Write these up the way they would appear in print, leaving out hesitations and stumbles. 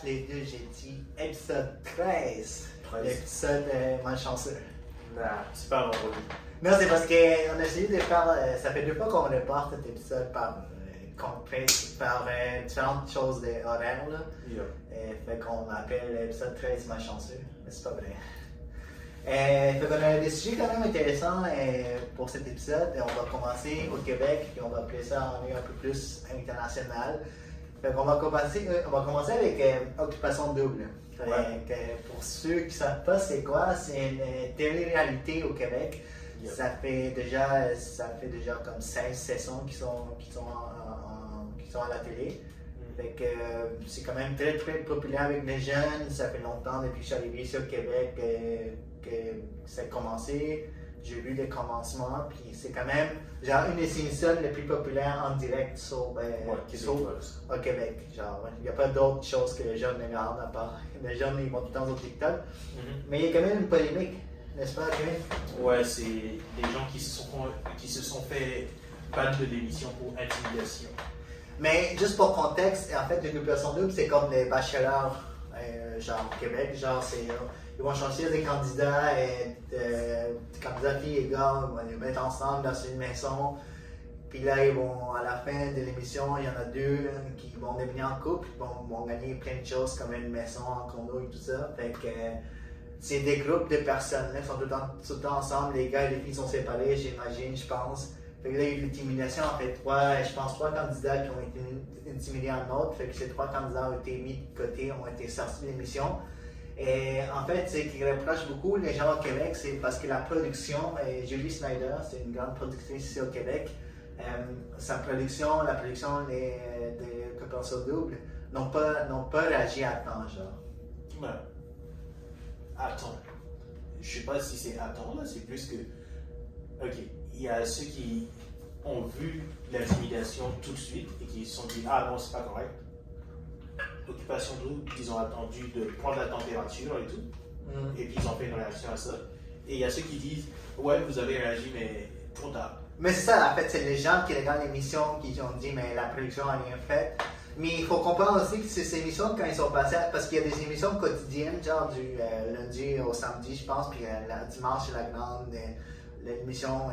les deux, j'ai dit épisode 13. 13. L'épisode malchanceux. Non, c'est pas vendredi. Non, c'est parce qu'on a essayé de faire. Ça fait 2 fois qu'on reporte cet épisode par différentes choses horaires. Là. Fait qu'on appelle l'épisode 13 malchanceux. Mais c'est pas vrai. Fait qu'on a des sujets quand même intéressants pour cet épisode. On va commencer au Québec, puis on va appeler ça en un peu plus international. Fait qu'on va commencer avec Occupation Double. Pour ceux qui ne savent pas c'est quoi, c'est une télé-réalité au Québec. Yep. Ça fait déjà comme 16 saisons qui sont à la télé. Fait que c'est quand même très très populaire avec les jeunes. Ça fait longtemps depuis que je suis arrivé ici au Québec que ça a commencé. J'ai vu les commencements, puis c'est quand même genre une des émissions les plus populaires en direct au Québec. Genre, il n'y a pas d'autres choses que les jeunes regardent à part. Les jeunes ils vont tout le temps sur TikTok. Mais il y a quand même une polémique, n'est-ce pas, Kevin? Ouais, c'est des gens qui se sont fait ban de l'émission pour intimidation. Mais juste pour contexte, en fait, l'Occupation Double, c'est comme les bachelors, genre au Québec, genre ils vont choisir des candidats, des candidats filles et gars, ils vont les mettre ensemble dans une maison. Puis là, à la fin de l'émission, il y en a 2 qui vont devenir en couple, vont gagner plein de choses comme une maison, un condo et tout ça. Fait que c'est des groupes de personnes, là, qui sont tout le temps ensemble, les gars et les filles sont séparés, j'imagine, je pense. Fait que là, il y a eu l'intimidation, en fait, 3 candidats qui ont été intimidés en autre. Fait que ces 3 candidats ont été mis de côté, ont été sortis de l'émission. Et en fait, ce qui reproche beaucoup les gens au Québec, c'est parce que la production, Julie Snyder, c'est une grande productrice ici au Québec, la production de Occupation Double n'ont pas réagi à temps, genre. Ben, attends. Je sais pas si c'est attends, là, c'est plus que. Ok, il y a ceux qui ont vu l'intimidation tout de suite et qui se sont dit ah non, c'est pas correct. Occupation Double, ils ont attendu de prendre la température et tout, et puis ils ont fait une réaction à ça. Et il y a ceux qui disent ouais, vous avez réagi, mais trop tard. Mais c'est ça, en fait, c'est les gens qui regardent l'émission qui ont dit mais la production n'a rien fait. Mais il faut comprendre aussi que ces émissions, quand ils sont passées, parce qu'il y a des émissions quotidiennes, genre du lundi au samedi, je pense, puis le dimanche, c'est la grande l'émission où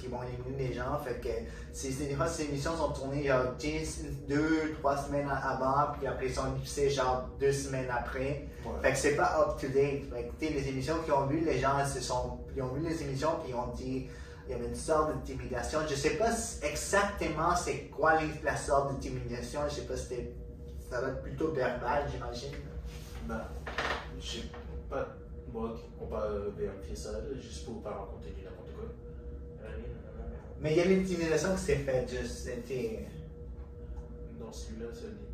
ils vont éliminer les gens. Fait que des fois, ces émissions sont tournées genre 2-3 semaines avant, puis après ils sont diffusées genre 2 semaines après. Ouais. Fait que c'est pas up-to-date. Fait que les émissions qu'ils ont vues, les gens ils ont vu les émissions, puis ils ont dit il y avait une sorte d'intimidation. Je sais pas exactement c'est quoi la sorte d'intimidation. Je sais pas si ça va être plutôt verbal, j'imagine. Ben, je sais pas. Moi, on va vérifier ça, juste pour pas raconter n'importe quoi. Mais il y a l'intimidation qui s'est faite, c'était. Dans celui-là, ça dit.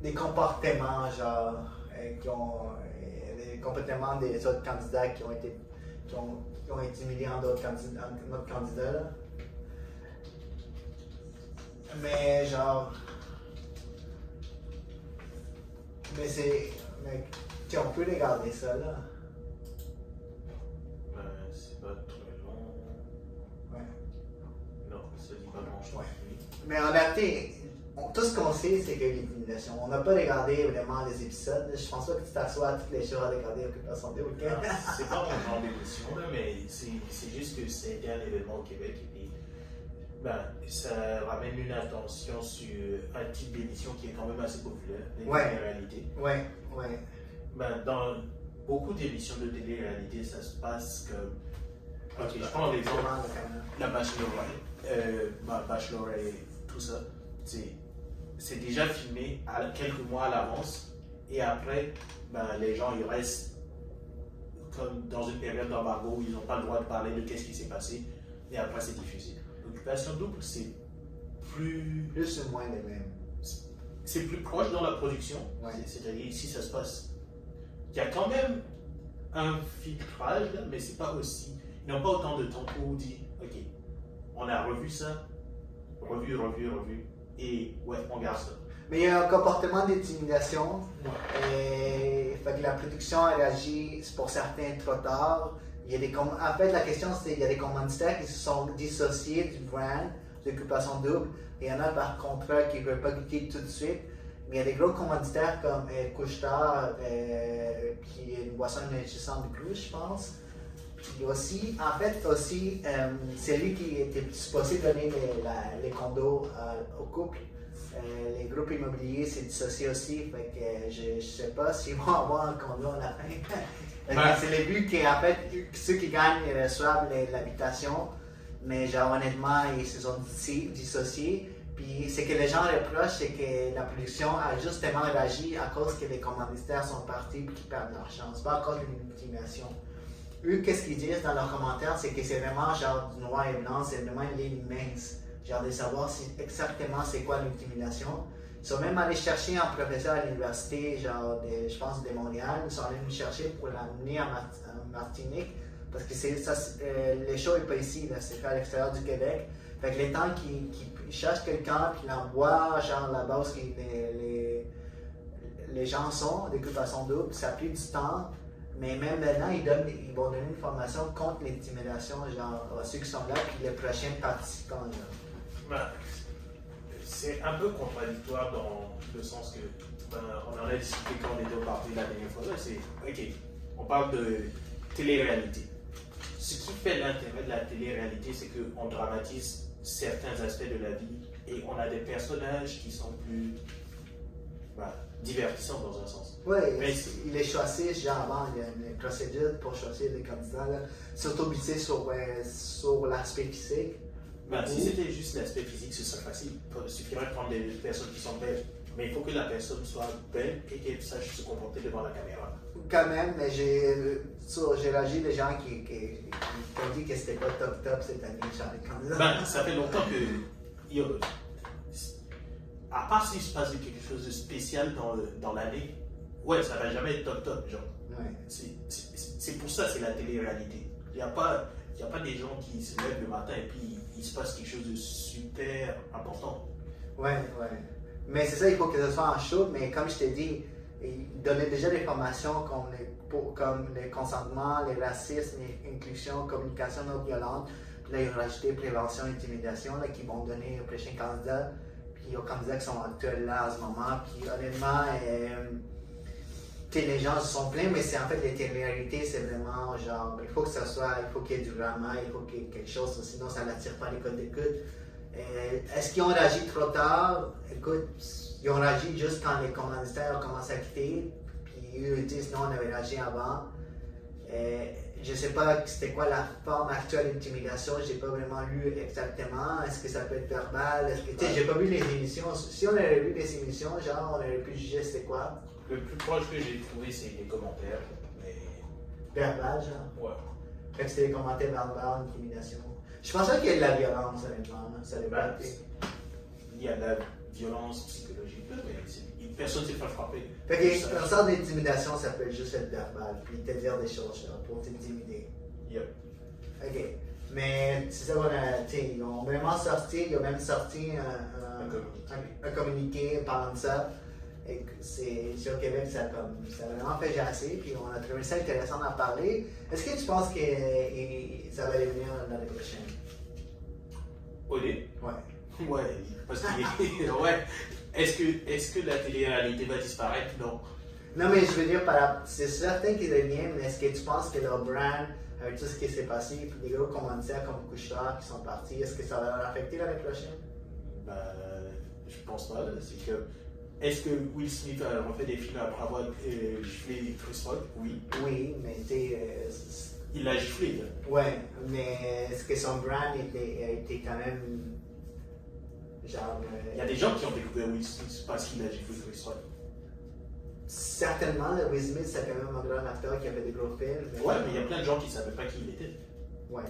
Des comportements, genre, des comportements des autres candidats qui ont intimidé notre candidat, là. Mais, genre. Mais on peut regarder ça, là. C'est pas très long. Ouais. Non, ça dit pas grand-chose. Ouais. Mais en réalité, tout ce qu'on sait, c'est qu'il y a l'intimidation. On n'a pas regardé vraiment les épisodes. Je pense pas que tu t'assois à toutes les jours à regarder Occupation Double. C'est pas mon genre d'émission, mais c'est juste que c'était un événement au Québec et puis ça ramène une attention sur un type d'émission qui est quand même assez populaire, les télé-réalités. Ouais. Dans beaucoup d'émissions de télé-réalité, ça se passe comme. Ok, je prends l'exemple. La Bachelorette, tout ça. C'est déjà filmé quelques mois à l'avance et après, les gens ils restent comme dans une période d'embargo où ils n'ont pas le droit de parler de qu'est-ce qui s'est passé et après c'est diffusé. L'Occupation Double, c'est plus ou moins les mêmes. C'est plus proche dans la production, c'est-à-dire ici ça se passe. Il y a quand même un filtrage, là, mais c'est pas aussi. Ils n'ont pas autant de temps pour dire ok, on a revu ça, revu, et ouais, on garde ça. Mais il y a un comportement d'intimidation. Fait que la production a réagi pour certains trop tard. En fait, la question c'est il y a des commanditaires qui se sont dissociés du brand d'occupation double. Et il y en a par contrat qui ne veulent pas goûter tout de suite. Mais il y a des gros commanditaires comme Couche-Tard, qui est une boisson énergisante de plus, je pense. Puis aussi, en fait, c'est lui qui était supposé donner les condos au couple. Les groupes immobiliers, c'est dissocié aussi. Fait que je ne sais pas s'ils vont avoir un condo à la fin. C'est le but qu'en fait, ceux qui gagnent reçoivent l'habitation. Mais genre, honnêtement, ils se sont dissociés. Puis ce que les gens reprochent, c'est que la production a justement réagi à cause que les commanditaires sont partis et qu'ils perdent leur chance, pas à cause d'une intimidation. Eux, qu'est-ce qu'ils disent dans leurs commentaires, c'est que c'est vraiment genre du noir et blanc, c'est vraiment une ligne mince. Genre de savoir exactement c'est quoi l'intimidation. Ils sont même allés chercher un professeur à l'université, genre je pense de Montréal, ils sont allés me chercher pour l'amener en Martinique, parce que le show n'est pas ici, c'est à l'extérieur du Québec. Fait que les temps qu'ils cherchent quelqu'un, puis l'envoient genre là-bas où les gens sont, d'occupation double, ça a pris du temps. Mais même maintenant, ils vont donner une formation contre l'intimidation, genre à ceux qui sont là, puis les prochains participants. C'est un peu contradictoire dans le sens que, on en a discuté quand on était au parti la dernière fois, c'est, ok, on parle de télé-réalité. Ce qui fait l'intérêt de la télé-réalité, c'est qu'on dramatise certains aspects de la vie et on a des personnages qui sont plus divertissants dans un sens. Oui, il est choisi, genre avant, il y a une procédure pour choisir les candidats, surtout basé sur l'aspect physique. Si c'était juste l'aspect physique, ce serait facile. Il suffirait de prendre des personnes qui sont belles. Mais il faut que la personne soit belle et qu'elle sache se comporter devant la caméra. Quand même, mais j'ai réagi des gens qui ont dit que c'était pas top cette année, genre les candidats. Ça fait longtemps que. À part s'il se passe quelque chose de spécial dans l'année, ouais, ça va jamais être top, genre. Ouais. C'est pour ça, c'est la télé-réalité. Il n'y a pas des gens qui se lèvent le matin et puis il se passe quelque chose de super important. Ouais. Mais c'est ça, il faut que ce soit en show, mais comme je t'ai dit, ils donnaient déjà des formations comme le consentement, le racisme, l'inclusion, communication non violente. Puis là, ils ont rajouté prévention, intimidation, là, qui vont donner aux prochains candidats, puis aux candidats qui sont actuels là en ce moment. Puis honnêtement, les gens se sont plaints, mais c'est en fait les télé-réalités, c'est vraiment genre, il faut qu'il y ait du drama, il faut qu'il y ait quelque chose, sinon ça n'attire pas les codes d'écoute. Est-ce qu'ils ont réagi trop tard? Écoute, ils ont réagi juste quand les commanditaires ont commencé à quitter, puis eux disent non, on avait réagi avant. Je ne sais pas c'était quoi la forme actuelle d'intimidation, je n'ai pas vraiment lu exactement. Est-ce que ça peut être verbal? J'ai pas vu les émissions. Si on avait vu les émissions, genre, on aurait pu juger c'était quoi. Le plus proche que j'ai trouvé, c'est les commentaires. Mais... verbal, genre? Ouais. Fait que c'était les commentaires verbales, intimidation. Je pensais qu'il y a de la violence, honnêtement. Ça dépend. Il y a de la violence psychologique, mais personne ne s'est fait frapper. Fait qu'une sorte d'intimidation, ça peut juste être verbal, puis te dire des choses pour t'intimider. Yep. Ok. Mais c'est ça qu'on a. Ils ont vraiment sorti, ils ont même sorti un communiqué parlant de ça. Et sur Québec, ça a vraiment fait jasser, puis on a trouvé ça intéressant d'en parler. Est-ce que tu penses que ça va devenir l'année prochaine? OD? Ouais. Ouais, parce que ouais. Est-ce que la télé-réalité va disparaître? Non. Non, mais je veux dire, c'est certain qu'ils reviennent, mais est-ce que tu penses que leur brand, avec tout ce qui s'est passé, puis les gros commanditaires comme Couche-Tard qui sont partis, est-ce que ça va leur affecter l'année prochaine? Je pense pas. C'est que. Est-ce que Will Smith a refait des films après avoir giflé Chris Rock? Oui. Oui, mais il l'a giflé. Là. Ouais, mais est-ce que son brand était quand même. Genre. Il y a des gens qui ont découvert Will Smith parce qu'il a giflé Chris Rock. Certainement, Will Smith, c'est quand même un grand acteur qui a fait des gros films. Ouais, mais il y a plein de gens qui ne savaient pas qui il était. Ouais.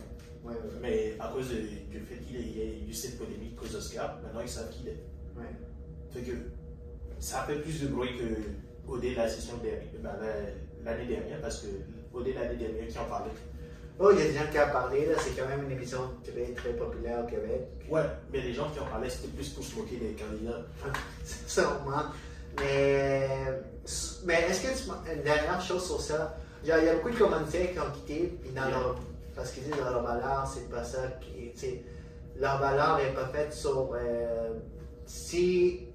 Mais à cause du fait qu'il y ait eu cette polémique aux Oscars, maintenant ils savent qui il est. Ouais. Fait que ça a fait plus de bruit que OD la session dernière, l'année dernière, parce que OD l'année dernière qui en parlait. Oh, il y a des gens qui en parlaient, là, c'est quand même une émission très, très populaire au Québec. Ouais, mais les gens qui en parlaient, c'était plus pour se moquer des candidats. Sûrement. Mais est-ce que une dernière chose sur ça, il y a beaucoup de commanditaires qui ont quitté, puis parce qu'ils disent dans leur valeur, c'est pas ça qui. leur valeur n'est pas faite sur si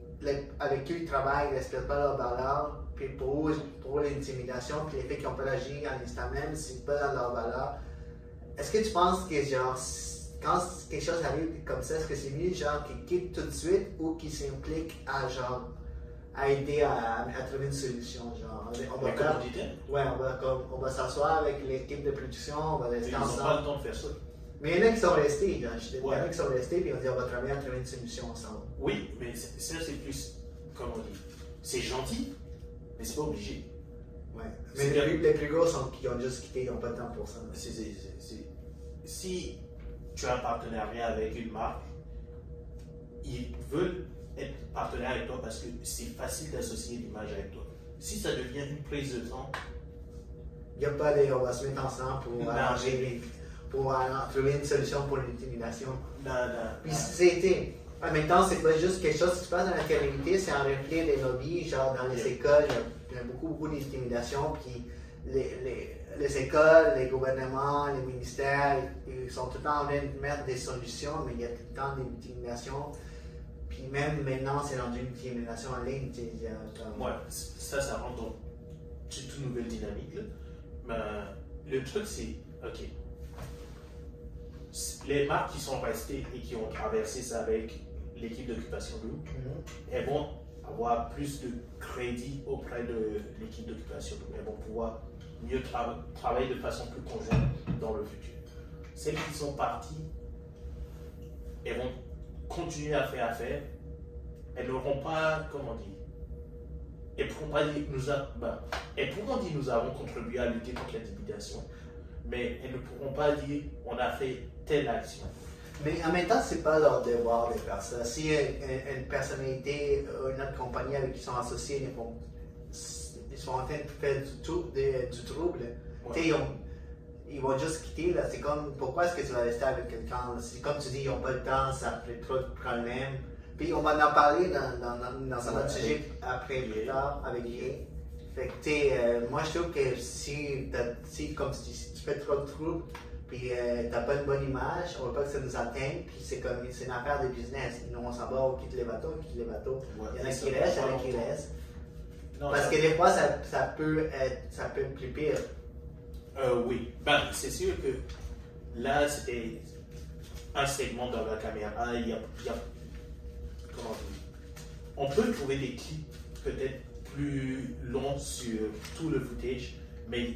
avec qui ils travaillent, ils ne respectent pas leur valeur, puis pour eux l'intimidation, puis les faits qu'ils n'ont pas agi en instant même, c'est pas dans leur valeur. Est-ce que tu penses que genre quand quelque chose arrive comme ça, est-ce que c'est mieux genre qu'ils quittent tout de suite ou qu'ils s'impliquent à aider à trouver une solution, genre on va s'asseoir avec l'équipe de production, on va rester ensemble. Ils n'ont pas le temps de faire ça. Mais il y en a qui sont restés, il y en a qui sont restés et on dit on va travailler à trouver une solution ensemble. Oui, mais ça c'est plus, comment on dit, c'est gentil, mais c'est pas obligé. Ouais. Mais les plus gros sont qui ont juste quitté, ils n'ont pas de temps pour ça. Si tu as un partenariat avec une marque, ils veulent être partenaires avec toi parce que c'est facile d'associer l'image avec toi. Si ça devient une prise de temps, il n'y a pas on va se mettre ensemble pour arranger, pour trouver une solution pour l'intimidation. Puis c'était. En même temps, c'est pas juste quelque chose qui se passe dans la communauté, c'est un reflet des lobbies, genre dans les écoles, il y a beaucoup d'intimidation, puis les écoles, les gouvernements, les ministères, ils sont tout le temps en train de mettre des solutions, mais il y a tout le temps d'intimidation. Puis même maintenant, c'est rendu une intimidation en ligne. Ouais, ça rentre dans une toute nouvelle dynamique. Là. Mais le truc, c'est, OK, les marques qui sont restées et qui ont traversé ça avec l'équipe d'occupation double, elles vont avoir plus de crédit auprès de l'équipe d'occupation double. Elles vont pouvoir mieux travailler de façon plus conjointe dans le futur. Celles qui sont parties, elles vont continuer à faire affaire. Elles n'auront pas, comment dire, elles pourront pas dire elles pourront dire nous avons contribué à lutter contre l'intimidation, mais elles ne pourront pas dire on a fait telle action. Mais en même temps, c'est pas leur devoir de faire ça. Si une personnalité, une autre compagnie avec qui ils sont associés, ils sont en train de faire du trouble, ouais. Ils vont juste quitter. Là. C'est comme, pourquoi est-ce que tu vas rester avec quelqu'un? C'est comme tu dis, ils n'ont pas le temps, ça fait trop de problèmes. Puis on va en parler dans un autre sujet après, plus tard, avec Jay. Fait que, moi je trouve que si comme tu dis, si tu fais trop de trouble, puis t'as pas une bonne image, on veut pas que ça nous atteigne, puis c'est une affaire de business. Nous on s'en va, on quitte les bateaux, il y en a qui restent, il y en a qui restent. Parce que des fois ça peut être plus pire. Oui, c'est sûr que là c'était un segment dans la caméra, il y a comment dire, on peut trouver des clips peut-être plus longs sur tout le footage, mais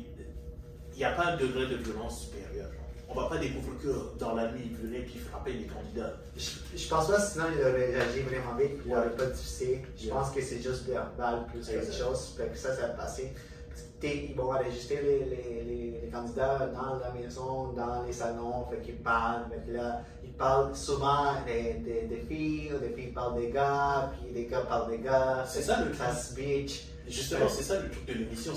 il n'y a pas un degré de violence supérieur. On ne va pas découvrir que dans la nuit, il venait puis frapper les candidats. Je pense pas, sinon il aurait réagi vraiment vite, il n'aurait pas diffusé. Je pense que c'est juste verbal plus quelque chose, fait que ça va passer. Ils vont enregistrer les candidats dans la maison, dans les salons, fait qu'ils parlent. Fait que là, ils parlent souvent des filles, ou des filles parlent des gars, puis les gars parlent des gars. C'est ça le class beach. Justement, c'est ça le truc de l'émission,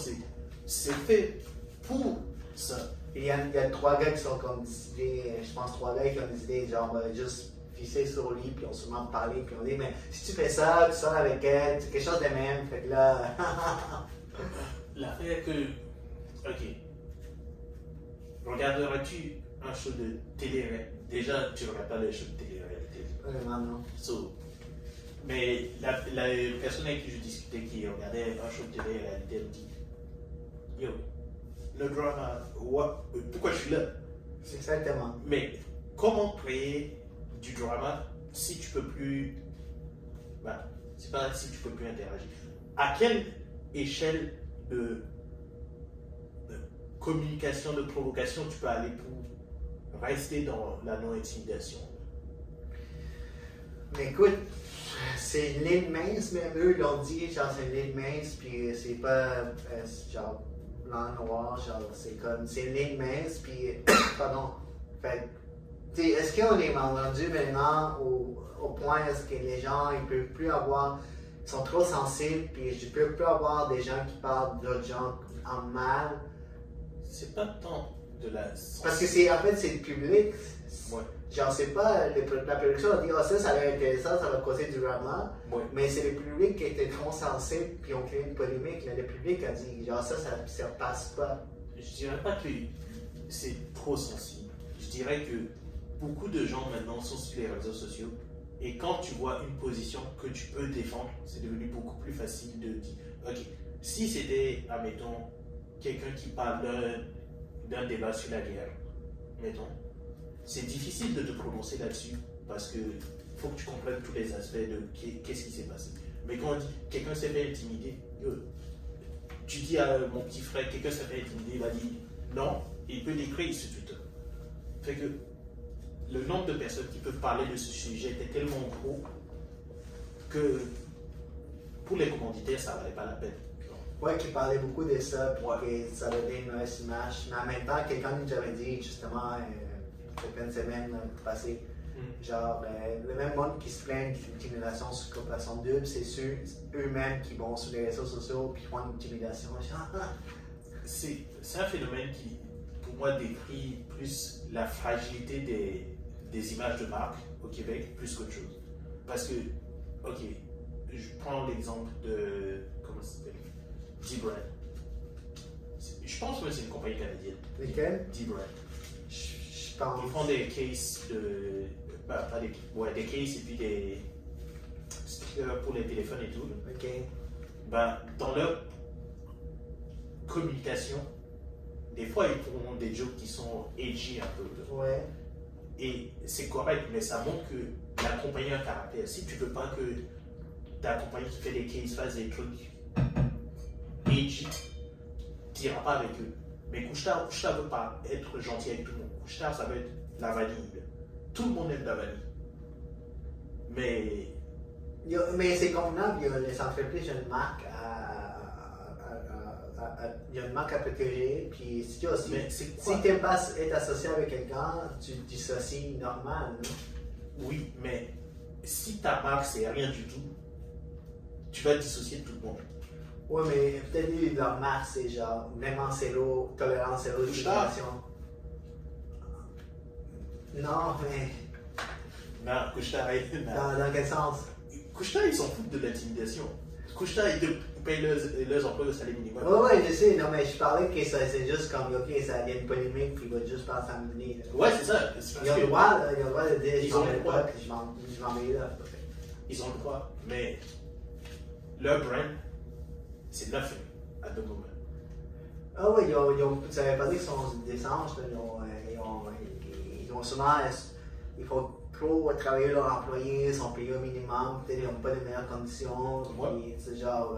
c'est fait pour ça. Il y a 3 gars qui sont comme décidés, je pense 3 gars qui ont décidé, genre, on va juste pisser sur lui, puis on se met à parler, puis on dit, mais si tu fais ça, tu sors avec elle, c'est quelque chose de même, fait que là. L'affaire que, ok, regarderas-tu un show de télé-réalité? Déjà, tu ne regardes pas les shows de télé-réalité. Vraiment non. Mais la personne avec qui je discutais qui regardait un show de télé-réalité me dit, yo, le drama, pourquoi je suis là? C'est exactement. Mais comment créer du drama si tu peux plus, c'est pas si tu peux plus interagir. À quelle échelle de communication, de provocation tu peux aller pour rester dans la non-intimidation? Mais écoute, c'est une ligne mince, mais eux l'ont dit, genre c'est une ligne mince, puis c'est pas genre blanc-noir, genre c'est une ligne mince, puis pardon, fait est-ce qu'on est rendu maintenant au point est-ce que les gens ils peuvent plus avoir, ils sont trop sensibles, puis je peux plus avoir des gens qui parlent d'autres gens en mal. C'est pas tant de la... Parce que c'est, en fait, c'est le public. Ouais. Genre, c'est pas, la production a dit, ça a l'air intéressant, ça va causer du drama. Ouais. Mais c'est le public qui était trop sensible, puis ont créé une polémique. Mais le public a dit, genre, ça passe pas. Je dirais pas que c'est trop sensible. Je dirais que beaucoup de gens maintenant sont sur les réseaux sociaux et quand tu vois une position que tu peux défendre, c'est devenu beaucoup plus facile de dire, ok, si c'était, admettons, quelqu'un qui parle d'un débat sur la guerre, mettons, c'est difficile de te prononcer là-dessus parce que faut que tu comprennes tous les aspects de qu'est-ce qui s'est passé. Mais quand on dit quelqu'un s'est fait intimider, tu dis à mon petit frère, quelqu'un s'est fait intimider, il va dire non, il peut l'écrire sur Twitter. Fait que le nombre de personnes qui peuvent parler de ce sujet était tellement gros que pour les commanditaires, ça ne valait pas la peine. Ouais, qui parlait beaucoup de ça, puis que ça donnait une mauvaise image. Mais en même temps, quelqu'un nous avait dit, justement, quelques semaines passées, genre, le même monde qui se plaint d'intimidation sur Corporation Double, c'est ceux eux-mêmes qui vont sur les réseaux sociaux puis font une intimidation. C'est un phénomène qui, pour moi, décrit plus la fragilité des images de marque au Québec, plus qu'autre chose. Parce que, ok, je prends l'exemple de, comment ça s'appelle, D-Brand. Je pense que c'est une compagnie canadienne. Lesquels? D-Brand. Je pense. Ils font des cases des cases et puis des stickers pour les téléphones et tout. Ok. Dans leur communication, des fois ils font des jokes qui sont edgy un peu. Ouais. Et c'est correct, mais ça montre que la compagnie a un caractère. Si tu veux pas que ta compagnie qui fait des cases fasse des trucs edgy, tu n'iras pas avec eux. Mais Couche-Tard ne veut pas être gentil avec tout le monde. Couche-Tard, ça veut être la vanille. Tout le monde aime la vanille. Mais c'est convenable, il y a les entreprises, il y a une marque il y a une marque à protéger, puis si tu n'aimes pas être associé avec quelqu'un, tu te dissocies normal, non? Oui, mais si ta marque c'est rien du tout, tu vas te dissocier de tout le monde. Ouais, mais peut-être leur marque c'est genre vraiment zéro, tolérance zéro, discrimination. Non, mais. Non, Couche-Tard, dans quel sens? Couche-Tard, ils s'en foutent de l'intimidation. Couche-Tard, ils te payent leurs emplois au salaire minimum. Ouais, je sais, non, mais je parlais que ça, c'est juste comme, ok, ça y a une polémique, puis il va juste pas s'amener. Ouais, c'est ça. Il y a le droit de dire, ils ont le droit, puis je m'en mets là. Ils ont le droit, mais leur brand, c'est nothing at the moment. Ah oui, ça veut pas dire qu'ils sont des anges, ils ont souvent, il faut trop travailler leurs employés, ils sont payés au minimum, peut-être ils n'ont pas les meilleures conditions, puis c'est genre,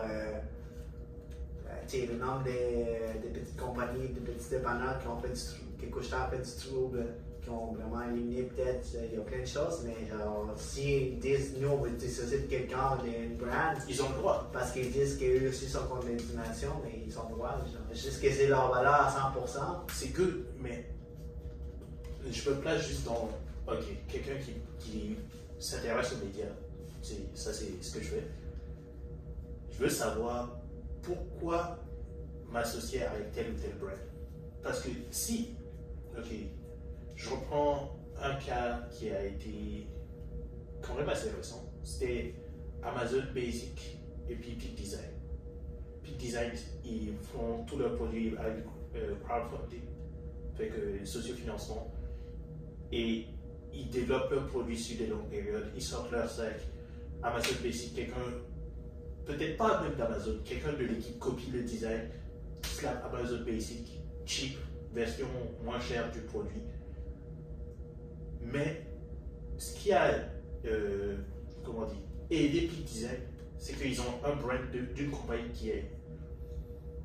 le nombre de petites compagnies, de petits dépanneurs qui ont fait qui Couche-Tard fait du trouble, qui ont vraiment éliminé peut-être, il y a plein de choses, mais genre, s'ils disent, nous on veut dissocier de quelqu'un d'une brand, ils ont le droit. Parce qu'ils disent qu'eux aussi sont contre l'intimidation, mais ils ont le droit. Juste que c'est leur valeur à 100%. C'est good, mais je me place juste dans, ok, quelqu'un qui s'intéresse aux médias, ça c'est ce que je fais. Je veux savoir pourquoi m'associer avec tel ou tel brand. Parce que si, ok, je reprends un cas qui a été quand même assez récent, c'était Amazon Basic et puis Peak Design. Peak Design, ils font tous leurs produits avec crowdfunding, fait que sociofinancement, et ils développent leurs produits sur des longues périodes, ils sortent leur sac. Amazon Basic, quelqu'un, peut-être pas même d'Amazon, quelqu'un de l'équipe copie le design, slap Amazon Basic, cheap, version moins chère du produit. Mais ce qui a, comment dire, aidé Peak Design, c'est qu'ils ont un brand d'une compagnie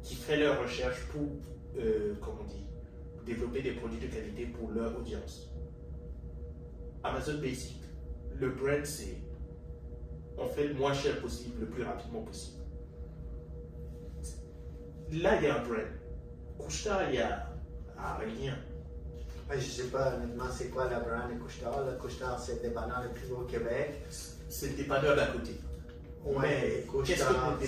qui fait leurs recherches pour, comment dire, développer des produits de qualité pour leur audience. Amazon Basic, le brand c'est on fait le moins cher possible, le plus rapidement possible. Là, il y a un brand. Couche-Tard, il y a rien. Je sais pas honnêtement c'est quoi la brand de Couche-Tard. Couche-Tard c'est le dépanneur le plus gros au Québec. C'est le dépanneur d'à côté. Ouais, Couche-Tard c'est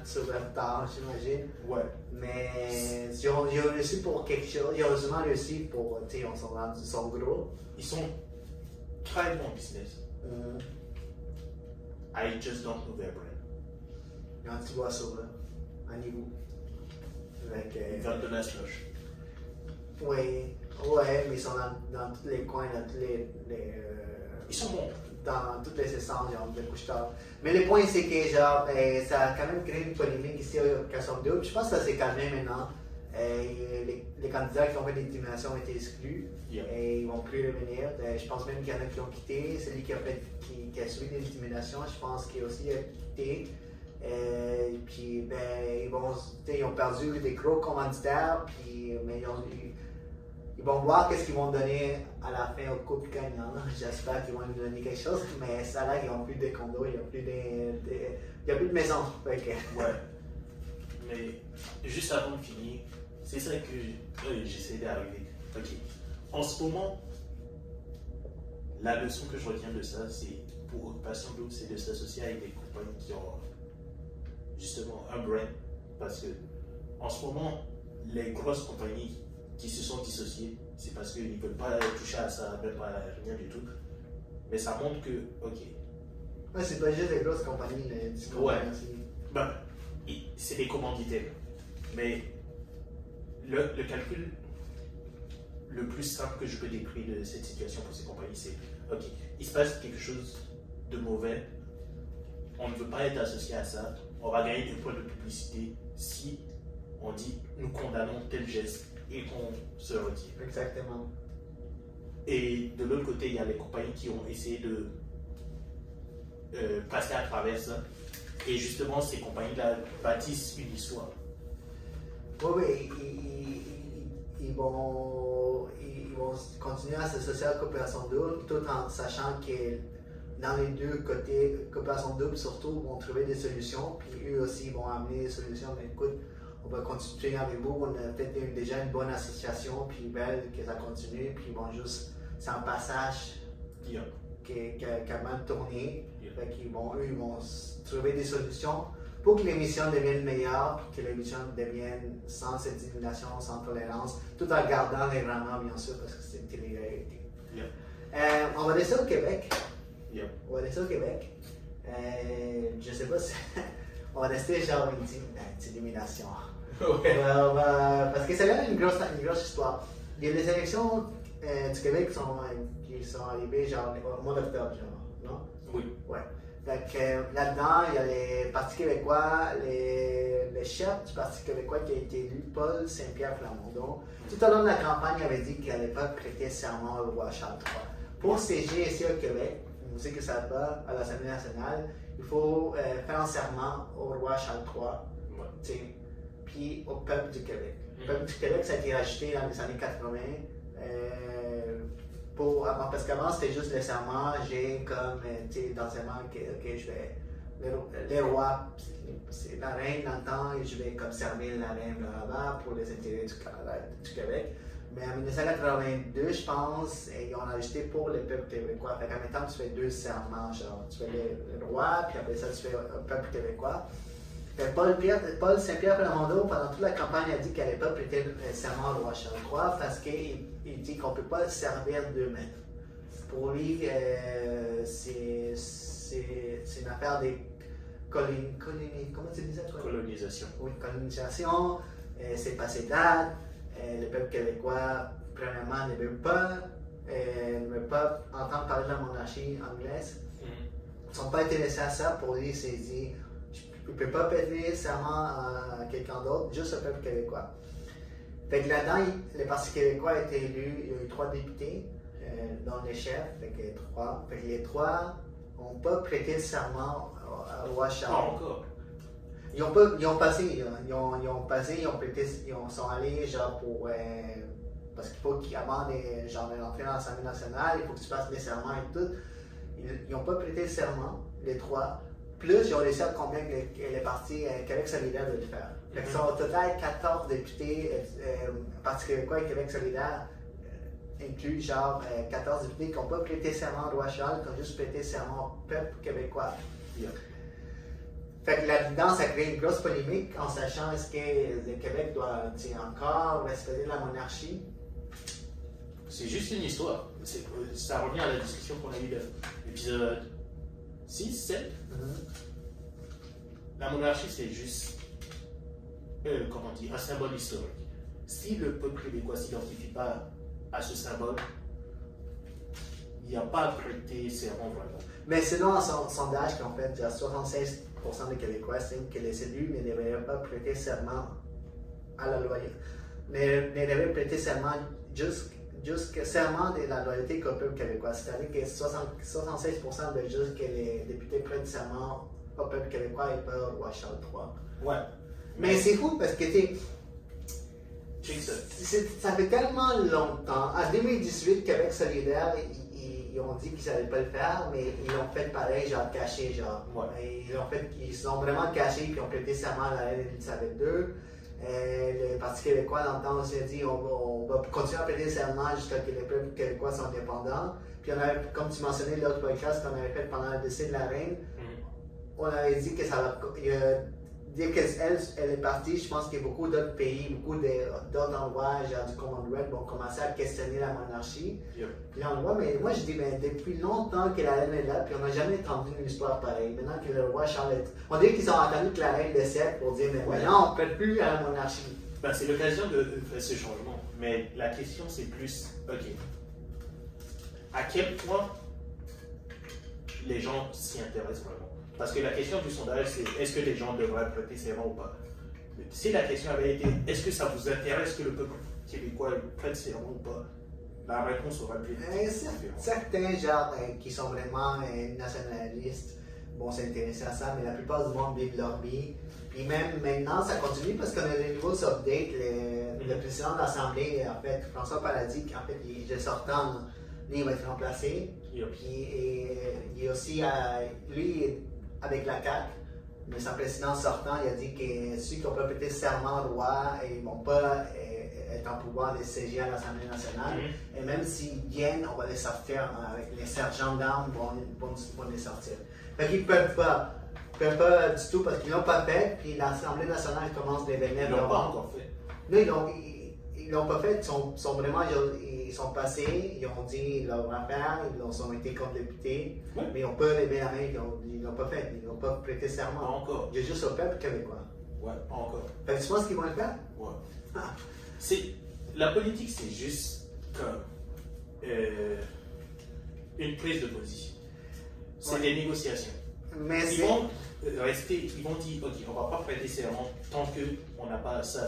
sur leur tard, j'imagine. Ouais. Mais ils ont réussi pour quelque chose. Ils ont heureusement réussi pour, tu sais, ils sont gros. Ils sont très bons en business. I just don't know their brand. Il y a un petit boisseau là, à niveau. Ils vendent de la slush. Oui. Ouais, mais ils sont dans tous les coins, dans tous Ils sont bons. dans toutes les essences, genre, de couche-tard. Mais le point, c'est que, genre, ça a quand même créé une polémique ici à Occupation Double. Je pense que ça s'est calmé maintenant. Les candidats qui ont fait l'intimidation ont été exclus. Yeah. Et ils ne vont plus revenir. Je pense même qu'il y en a qui ont quitté. Celui qui a subi l'intimidation, je pense qu'il a aussi quitté. Puis, ben, ils ont perdu des gros commanditaires. Puis, mais ils vont voir qu'est-ce qu'ils vont donner à la fin au couple gagnant. J'espère qu'ils vont nous donner quelque chose, mais ça là, ils n'ont plus de condos, il n'y a plus de maison. Ouais. Mais juste avant de finir, c'est ça que j'essaie d'arriver. Ok. En ce moment, la leçon que je retiens de ça, c'est pour Occupation Double, c'est de s'associer avec des compagnies qui ont justement un brand. Parce que en ce moment, les grosses compagnies qui se sont dissociés, c'est parce qu'ils ne veulent pas toucher à ça, même pas rien du tout. Mais ça montre que, ok. Ouais, c'est pas juste des grosses compagnies, les discours. Ouais. Ben, c'est des commanditaires. Mais le calcul le plus simple que je peux décrire de cette situation pour ces compagnies, c'est, ok, il se passe quelque chose de mauvais, on ne veut pas être associé à ça, on va gagner des points de publicité si on dit nous condamnons tel geste et qu'on se retire. Exactement. Et de l'autre côté, il y a les compagnies qui ont essayé de passer à travers ça. Et justement, ces compagnies-là bâtissent une histoire. Oui, ils vont continuer à s'associer à la coopération double tout en sachant que dans les deux côtés, coopération double surtout, vont trouver des solutions. Puis eux aussi vont amener des solutions. Mais écoute, on va continuer avec vous. On a fait déjà une bonne association, puis belle que ça continue. Puis ils vont juste, c'est un passage qui a mal tourné. Fait qu'ils vont, eux, ils vont trouver des solutions pour que l'émission devienne meilleure, puis que l'émission devienne sans cette discrimination, sans tolérance, tout en gardant les rendements, bien sûr, parce que c'est une télé-réalité. On va laisser au Québec. On va laisser au Québec. Je sais pas si. On va rester genre une élimination. Ouais. Parce que c'est là une grosse histoire. Il y a les élections du Québec qui sont arrivées genre au mois d'octobre, genre, non? Oui. Ouais. Donc là-dedans, il y a les Partis québécois, le chef du Parti québécois qui a été élu, Paul Saint-Pierre Plamondon. Tout au long de la campagne, il avait dit qu'il n'allait pas prêter serment au roi Charles III. Pour siéger ici au Québec, vous savez que ça va à l'Assemblée nationale, il faut faire un serment au roi Charles III, ouais. Puis au peuple du Québec. Le peuple du Québec, ça a été rajouté dans les années 80. Parce qu'avant, c'était juste le serment, j'ai comme, dans le serment, que je vais. Le roi, c'est la reine dans le temps, et je vais comme servir la reine là-bas pour les intérêts du Québec. Mais en 1982, je pense, ils ont ajouté pour le peuple québécois. Fait qu'en même temps, tu fais deux serments, genre, tu fais le roi, puis après ça, tu fais le peuple québécois. Fait Paul Saint-Pierre Plamondon, pendant toute la campagne, a dit qu'elle n'allait pas prêter le serment au roi Charles III parce qu'il dit qu'on ne peut pas se servir d'eux-mêmes. Pour lui, c'est une affaire de comment tu disais, toi? Colonisation. Oui, colonisation, c'est passé date. Le peuple québécois, premièrement, ne veut pas entendre parler de la monarchie anglaise. Ils ne sont pas intéressés à ça. Pour lui, c'est dit, il ne peut pas prêter serment à quelqu'un d'autre, juste le peuple québécois. Fait que là-dedans, le Parti québécois a été élu, il y a eu 3 députés, dont les chefs, fait que les trois n'ont pas prêté le serment au roi Charles. Pas encore. Ils ont passé, ils sont allés genre pour. Parce qu'il faut qu'avant d'entrer dans l'Assemblée nationale, il faut que tu fasses les serments et tout. Ils n'ont pas prêté le serment, les trois. Plus, ils ont réussi à convaincre les partis Québec solidaire de le faire. Fait que sont au total 14 députés, Parti québécois et Québec solidaire, inclus genre 14 députés qui n'ont pas prêté serment au roi Charles, qui ont juste prêté serment au peuple québécois. Yeah. Fait que là-dedans, ça crée une grosse polémique en sachant est-ce que le Québec doit encore respecter la monarchie. C'est juste une histoire. Ça revient à la discussion qu'on a eue de l'épisode 6, 7. La monarchie, c'est juste un symbole historique. Si le peuple québécois ne s'identifie pas à ce symbole, il n'y a pas à prêter serment vraiment. Mais selon un sondage qu'en fait, il y a 76% des Québécois estiment que les élus ne devraient pas prêter serment à la loyauté. Ne devraient prêter serment jusqu'à serment de la loyauté au peuple québécois. C'est-à-dire que 76% veulent juste que les députés prêtent serment au peuple québécois et pas au roi Charles III. Ouais. Mais c'est fou parce que ça fait tellement longtemps. En 2018, Québec solidaire, ils ont dit qu'ils ne savaient pas le faire, mais ils l'ont fait pareil, genre caché, genre. Ouais. Ils sont vraiment cachés, puis ils ont prêté serment à la reine Elisabeth II. Le Parti québécois, dans le temps, aussi a dit on va continuer à prêter serment jusqu'à ce que les peuples québécois soient indépendants. Puis on avait, comme tu mentionnais, l'autre podcast qu'on avait fait pendant le décès de la reine, on avait dit que ça va. Dès qu'elle est partie, je pense qu'il y a beaucoup d'autres pays, beaucoup d'autres endroits, genre du Commonwealth, vont commencer à questionner la monarchie. Puis l'endroit, mais moi je dis, ben, depuis longtemps que la reine est là, puis on n'a jamais entendu une histoire pareille. Maintenant que le roi Charles est. On dirait qu'ils ont attendu que la reine décède pour dire, mais non, on ne peut plus à la monarchie. Ben, c'est l'occasion de faire ce changement. Mais la question c'est plus, ok, à quel point les gens s'y intéressent vraiment? Parce que la question du sondage, c'est est-ce que les gens devraient prêter serment ou pas? Si la question avait été est-ce que ça vous intéresse que le peuple québécois prête serment ou pas? La réponse aurait pu être différente. Certains gens qui sont vraiment nationalistes vont s'intéresser à ça, mais la plupart du monde vivent leur vie. Puis même maintenant, ça continue parce qu'on a des nouveaux updates. Le président de l'Assemblée, en fait, François Paradis, en fait, il est sortant, lui, il va être remplacé. Puis il est aussi, lui, avec la CAQ, mais son président sortant, il a dit que ceux qui n'ont pas prêté serment au roi, ils ne vont pas être en pouvoir de siéger à l'Assemblée nationale. Et même s'ils viennent, on va les sortir avec les sergents d'armes vont les sortir. Fait qu'ils ne peuvent pas du tout parce qu'ils ne l'ont pas fait, puis l'Assemblée nationale commence à devenir. Ils ne l'ont pas encore fait. Non, ils l'ont pas fait, ils sont passés, ils ont dit leur affaire, ils ont été comme députés, mais ils n'ont pas levé la main, ils l'ont pas fait, ils n'ont pas prêté serment. Pas encore. Il y a juste au peuple québécois. Ouais, pas encore. Fait que tu penses qu'ils vont le faire? Ouais. La politique, c'est juste comme une prise de position. C'est des négociations. Mais ils vont dire, ok, on ne va pas prêter serment tant qu'on n'a pas ça.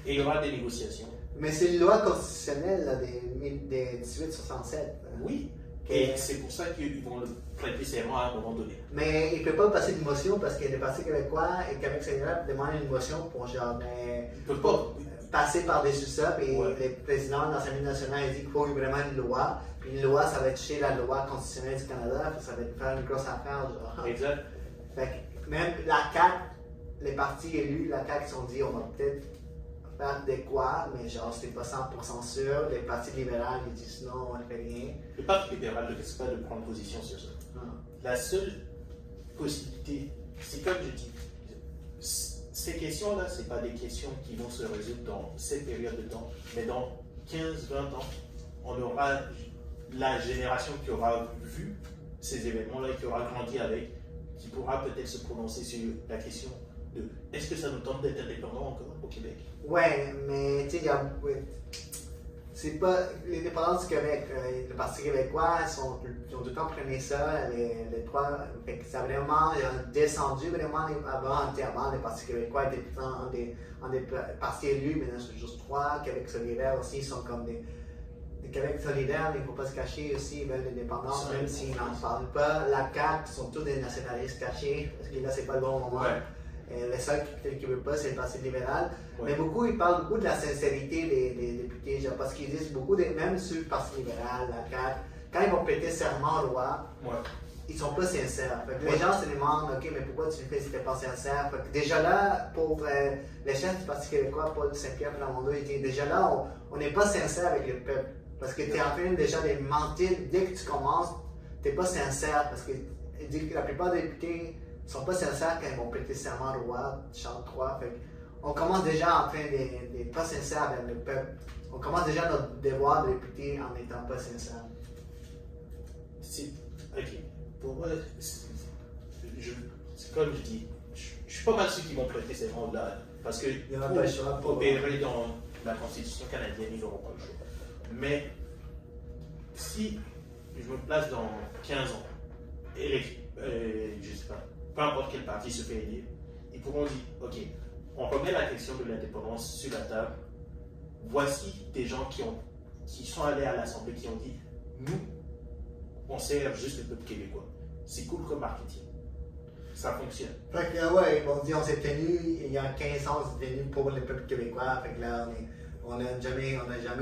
Et il y aura des négociations. Mais c'est une loi constitutionnelle là, des 1867. Oui. Et c'est pour ça qu'ils vont le prêter serment à un moment donné. Mais il ne peut pas passer d'une motion parce que le Parti québécois et Québec solidaire demandent une motion pour genre, passer par-dessus ça. Puis le président de l'Assemblée nationale a dit qu'il faut vraiment une loi. Puis une loi, ça va toucher la loi constitutionnelle du Canada. Puis ça va faire une grosse affaire. Genre. Exact. Fait que même la CAQ, les partis élus, la CAQ se sont dit on va peut-être faire de quoi, mais genre c'était pas 100% sûr. Les partis libéraux ils disent non, on ne fait rien. Le Parti libéral ne risque pas de prendre position sur ça. La seule possibilité, c'est comme je dis, ces questions-là, ce pas des questions qui vont se résoudre dans cette période de temps, mais dans 15-20 ans, on aura la génération qui aura vu ces événements-là, qui aura grandi avec, qui pourra peut-être se prononcer sur la question de est-ce que ça nous tente d'être indépendant encore au Québec? Ouais, mais tu sais, c'est pas l'indépendance du Québec. Le Parti québécois, ils ont tout le temps pris ça, les trois. Ça a vraiment descendu vraiment avant. Le Parti québécois était tout le temps en des partis élus, maintenant c'est juste trois. Québec solidaire aussi, ils sont comme des Québec solidaire, il ne faut pas se cacher aussi, ils veulent l'indépendance, même s'ils n'en parlent pas. La CAQ sont tous des nationalistes cachés, parce que là, c'est pas le bon moment. Le seul qui ne veut pas, c'est le Parti libéral. Mais ils parlent beaucoup de la sincérité des députés, genre, parce qu'ils disent beaucoup, même sur le Parti libéral, la CAQ, quand ils vont prêter serment au roi, ils ne sont pas sincères. Les gens se demandent, ok, mais pourquoi tu le fais si tu n'es pas sincère? Déjà là, pour le chef du Parti québécois, Paul Saint-Pierre Plamondon, il dit, déjà là, on n'est pas sincère avec le peuple. Parce que tu es en train déjà de mentir dès que tu commences, tu n'es pas sincère. Parce que la plupart des députés ne sont pas sincères quand ils vont prêter serment au roi Charles III. On commence déjà en train d'être pas sincère avec le peuple. On commence déjà notre devoir de député en n'étant pas sincère. Ok. Pour moi, c'est comme je dis, je suis pas mal ceux qui vont prêter serment là. Parce que pour opérer la Constitution canadienne, ils n'auront pas le choix. Mais si je me place dans 15 ans, et je sais pas, peu importe quel parti se fait élire, ils pourront dire, ok, on remet la question de l'indépendance sur la table. Voici des gens qui sont allés à l'Assemblée, qui ont dit, nous, on sert juste le peuple québécois. C'est cool comme marketing. Ça fonctionne. Fait que ouais, on dit on s'est tenu, il y a 15 ans, on s'est tenu pour le peuple québécois. Fait que là, on n'a jamais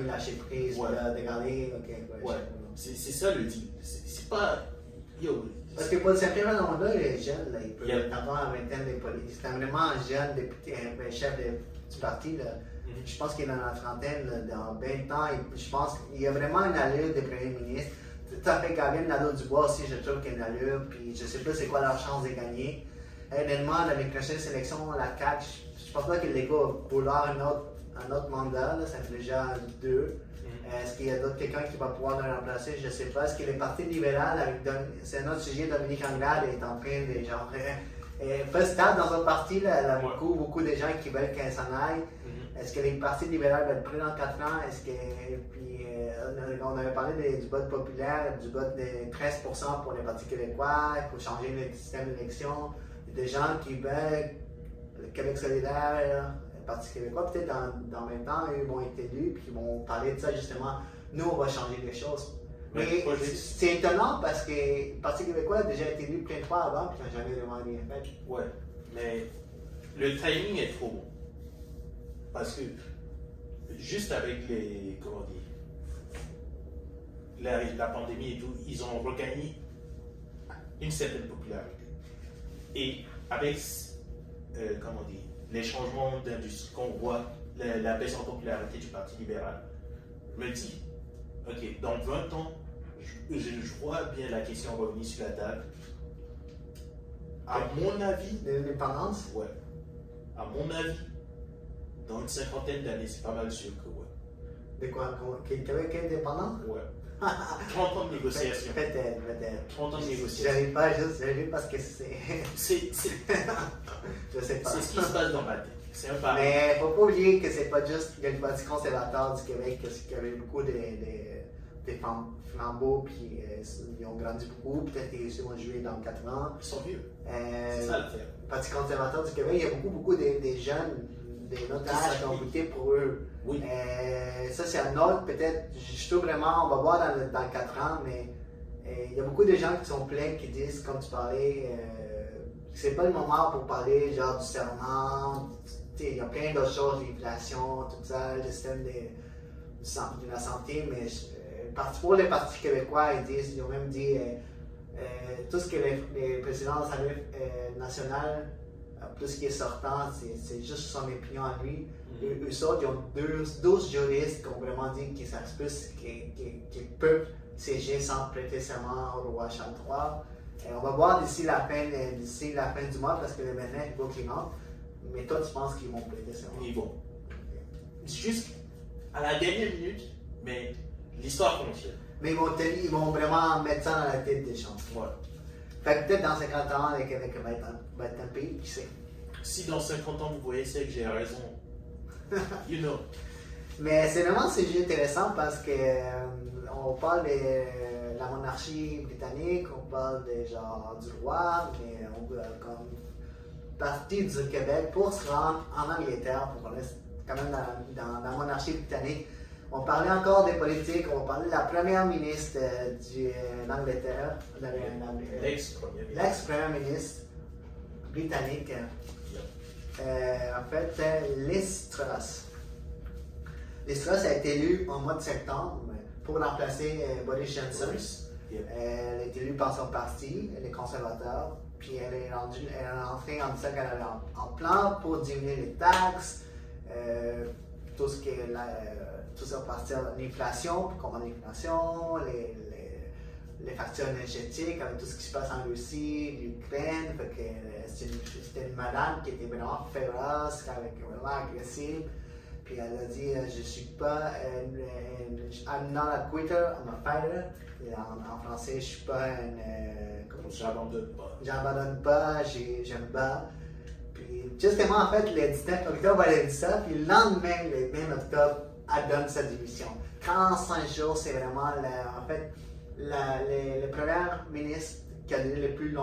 lâché prise, Ouais. de regarder. Ouais. C'est ça le deal. C'est pas. Yo. Parce que pour le simplement nombre-là, il est jeune, là, il peut Yep. avoir la vingtaine de politiques. C'est vraiment un jeune député, un chef du parti. Là. Mhm. Je pense qu'il est dans la trentaine, là, dans 20 ans. Je pense qu'il y a vraiment une allure de premier ministre. Tout à fait, Gabriel Nadeau-Dubois aussi, je trouve qu'il y a une allure. Puis je sais pas c'est quoi leur chance de gagner. Honnêtement, dans les prochaines sélections, la CAQ, je pense pas que les gars vont vouloir un autre mandat. Là, ça fait déjà 2. Est-ce qu'il y a quelqu'un qui va pouvoir le remplacer? Je ne sais pas. Est-ce que le Parti libéral, c'est un autre sujet, Dominique Anglade est en train de genre. Pas stable dans un parti, là, elle a beaucoup de gens qui veulent qu'elle s'en aille. Est-ce que les partis libéraux vont être pris dans 4 ans? Est-ce que. Puis, on avait parlé du vote populaire, du vote de 13% pour les partis québécois, il faut changer le système d'élection. Il y a des gens qui veulent le Québec solidaire, le Parti québécois, peut-être dans 20 ans, eux vont être élus, puis ils vont parler de ça justement. Nous, on va changer les choses. Mais c'est étonnant parce que le Parti québécois a déjà été élu plein de fois avant, puis n'a jamais vraiment rien fait. Ouais, mais le timing est trop bon. Parce que juste avec les. Comment dire. La pandémie et tout, ils ont regagné une certaine popularité. Et avec. Comment dire. Les changements d'industrie qu'on voit, la baisse en popularité du Parti libéral, me dit, ok, dans 20 ans, je vois bien la question revenir sur la table. À mon avis. De l'indépendance? Ouais. À mon avis, dans une cinquantaine d'années, c'est pas mal sûr que ouais. De quoi? Québec est indépendant? Ouais. 30 ans de négociation. Peut-être. 30 ans de négociation. J'arrive pas juste parce que c'est. C'est Je sais pas. ce qui se passe dans ma tête. C'est un pari. Mais faut pas oublier que c'est pas juste il y a le Parti conservateur du Québec qui avait beaucoup de flambeaux, puis ils ont grandi beaucoup. Peut-être qu'ils vont jouer dans 4 ans. Ils sont vieux. C'est ça l'affaire. Le Parti conservateur du Québec, il y a beaucoup des jeunes, des notre âge qui ont voté pour eux. Oui. Ça, c'est un autre, peut-être, je trouve vraiment, on va voir dans 4 ans, mais il y a beaucoup de gens qui sont pleins qui disent, comme tu parlais, que c'est pas le moment pour parler genre du serment, il y a plein d'autres choses, l'inflation, tout ça, le système de la santé, mais pour les partis québécois, ils ont même dit tout ce que les présidents de l'Assemblée nationale, tout ce qui est sortant, c'est juste son opinion à lui. Eux autres, ils ont 12 juristes qui ont vraiment dit qu'ils savent plus qu'ils peuvent siéger sans prêter serment au roi Charles III. On va voir d'ici la fin du mois, parce que le maintenant, il faut qu'ils rentrent. Mais toi, tu penses qu'ils vont prêter serment? Ils vont. Juste à la dernière minute, mais l'histoire fonctionne. Mais ils vont vraiment mettre ça dans la tête des gens. Voilà. Fait que peut-être dans 50 ans, le Québec va être un pays, qui sait. Si dans 50 ans vous voyez ça que j'ai raison, you know. Mais c'est vraiment un sujet intéressant parce que on parle de la monarchie britannique, on parle du roi, mais on veut comme partie du Québec pour se rendre en Angleterre, pour qu'on reste quand même dans la monarchie britannique. On parlait encore des politiques, on parlait de la première ministre d'Angleterre, l'ex-première ministre britannique. En fait, Liz Truss. Liz Truss a été élue en mois de septembre pour remplacer Boris Johnson. Elle a été élue par son parti, les conservateurs, puis elle est entrée en disant qu'elle avait un plan pour diminuer les taxes, tout ça partir de l'inflation, pour combattre l'inflation, les factures énergétiques, avec tout ce qui se passe en Russie, l'Ukraine. C'était une madame qui était vraiment féroce, vraiment agressive. Puis elle a dit, je suis pas, I'm not a quitter, I'm a fighter. Et en français, je suis pas une, J'abandonne pas. J'abandonne pas, j'aime pas. Puis justement, en fait, le 19 octobre, elle a dit ça, puis le lendemain, le 20 octobre, elle donne sa démission. 45 jours, c'est vraiment, en fait, le premier ministre qui a donné le plus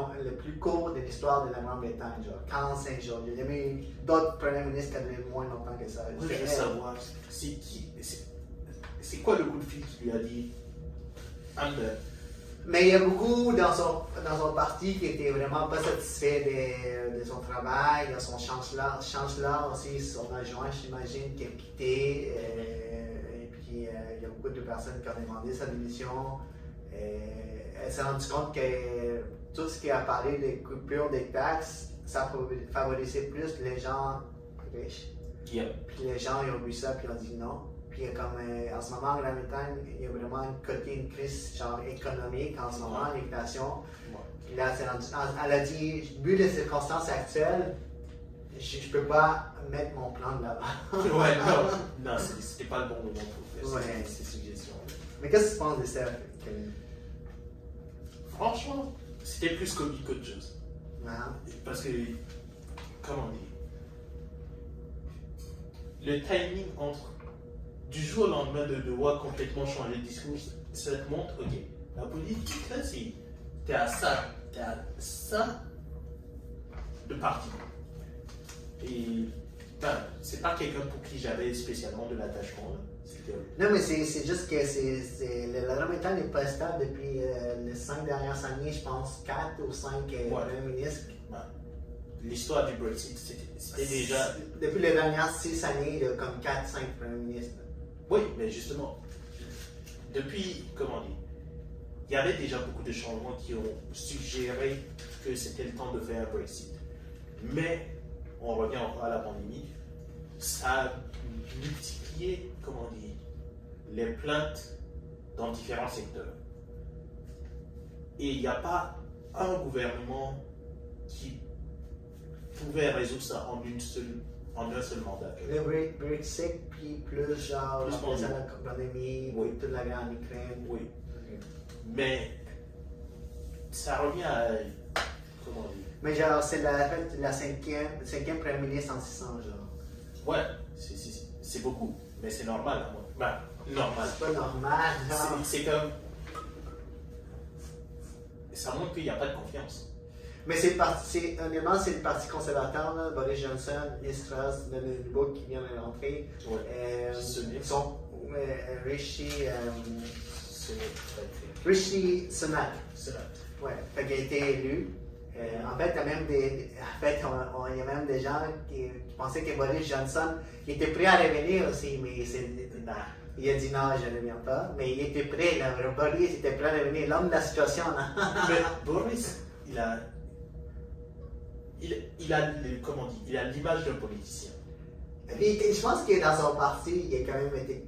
court de l'histoire de la Grande-Bretagne, genre 45 jours. Il y a jamais eu d'autres premiers ministres qui ont donné moins longtemps que ça. Moi, je veux savoir, c'est quoi le coup de fil qui lui a dit I'm done? Mais il y a beaucoup dans son parti qui étaient vraiment pas satisfaits de son travail. Il y a son chancelier aussi, son adjoint, j'imagine, qui a quitté. Et puis il y a beaucoup de personnes qui ont demandé sa démission. Elle s'est rendue compte que tout ce qui a parlé des coupures des taxes, ça favorisait plus les gens riches. Yep. Puis les gens ils ont vu ça puis ils ont dit non. Puis comme en ce moment en Grande-Bretagne, il y a vraiment une crise genre économique en ce moment, l'inflation. Puis là, elle a dit, vu les circonstances actuelles, je peux pas mettre mon plan de l'avant. Ouais, non, c'était pas le bon moment pour faire ces suggestions. Mais qu'est-ce que tu penses de ça, Kevin? Franchement, c'était plus comique qu'autre chose. Parce que, comment dire, le timing entre du jour au lendemain de devoir complètement changer de discours, ça te montre, ok, la politique là, t'es à ça de parti. Et ben, c'est pas quelqu'un pour qui j'avais spécialement de l'attachement. Non, mais c'est juste que la Grande-Bretagne n'est pas stable depuis les 5 dernières années, je pense, 4 ou 5 premiers ministres. L'histoire du Brexit, c'était déjà. Depuis les dernières 6 années, il y a comme 4-5 premiers ministres. Oui, mais justement, depuis, comment dire, il y avait déjà beaucoup de changements qui ont suggéré que c'était le temps de faire un Brexit. Mais, on revient encore à la pandémie, ça a multiplié, comment dire, les plaintes dans différents secteurs. Et il n'y a pas un gouvernement qui pouvait résoudre ça en un seul mandat. Le Brexit, puis plus genre la pandémie, oui. toute la guerre en Ukraine. Oui. Mais ça revient à. Comment dire? Mais genre, c'est la cinquième premier ministre en 600 genre. Ouais, c'est beaucoup, mais c'est normal à moi. Ben, normal. C'est pas normal, genre. C'est comme. Ça montre qu'il n'y a pas de confiance. Mais honnêtement, c'est le Parti conservateur, là, Boris Johnson, Liz Truss, le nouveau qui vient de l'entrée. Ouais. Rishi Sunak. Sunak. Ouais, fait qu'il a été élu. En fait, il y a même des gens qui pensaient que Boris Johnson il était prêt à revenir aussi, mais il a dit non, je ne reviens pas. Mais il était prêt, là, Boris était prêt à revenir, l'homme de la situation. Là. Mais Boris, il a l'image d'un politicien. Et je pense que dans son parti, il a quand même été.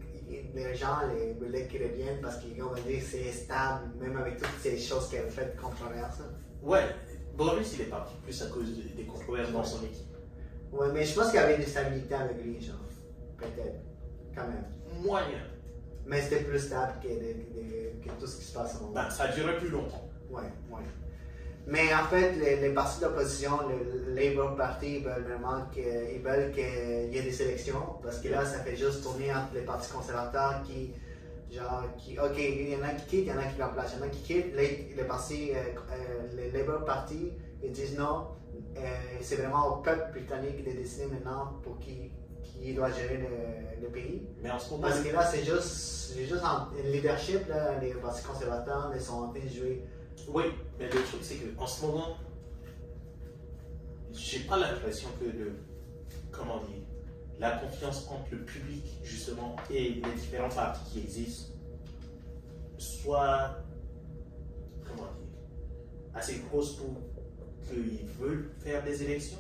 Les gens voulaient qu'il revienne parce qu'ils ont dit que c'est stable, même avec toutes ces choses qu'il a faites controverses. Ouais, Boris, il est parti plus à cause des controverses dans son équipe. Ouais, mais je pense qu'il y avait une stabilité avec lui, genre. Peut-être. Quand même. Moyen. Mais c'était plus stable que tout ce qui se passe en moment. Ben, ça a duré plus longtemps. Ouais. Mais en fait, les partis d'opposition, le Labour Party, ils veulent vraiment qu'il y ait des élections. Parce que là, ça fait juste tourner entre les partis conservateurs ok, il y en a qui quittent, il y en a qui remplacent. Il y en a qui quittent, le Labour Party, ils disent non, c'est vraiment au peuple britannique de décider maintenant pour qui doit gérer le pays. Mais en ce moment, parce que là, c'est juste en leadership, là, les partis conservateurs, ils sont en train de jouer. Oui, mais le truc, c'est qu'en ce moment, j'ai pas l'impression que la confiance entre le public, justement, et les différents partis qui existent soit, assez grosse pour qu'ils veulent faire des élections.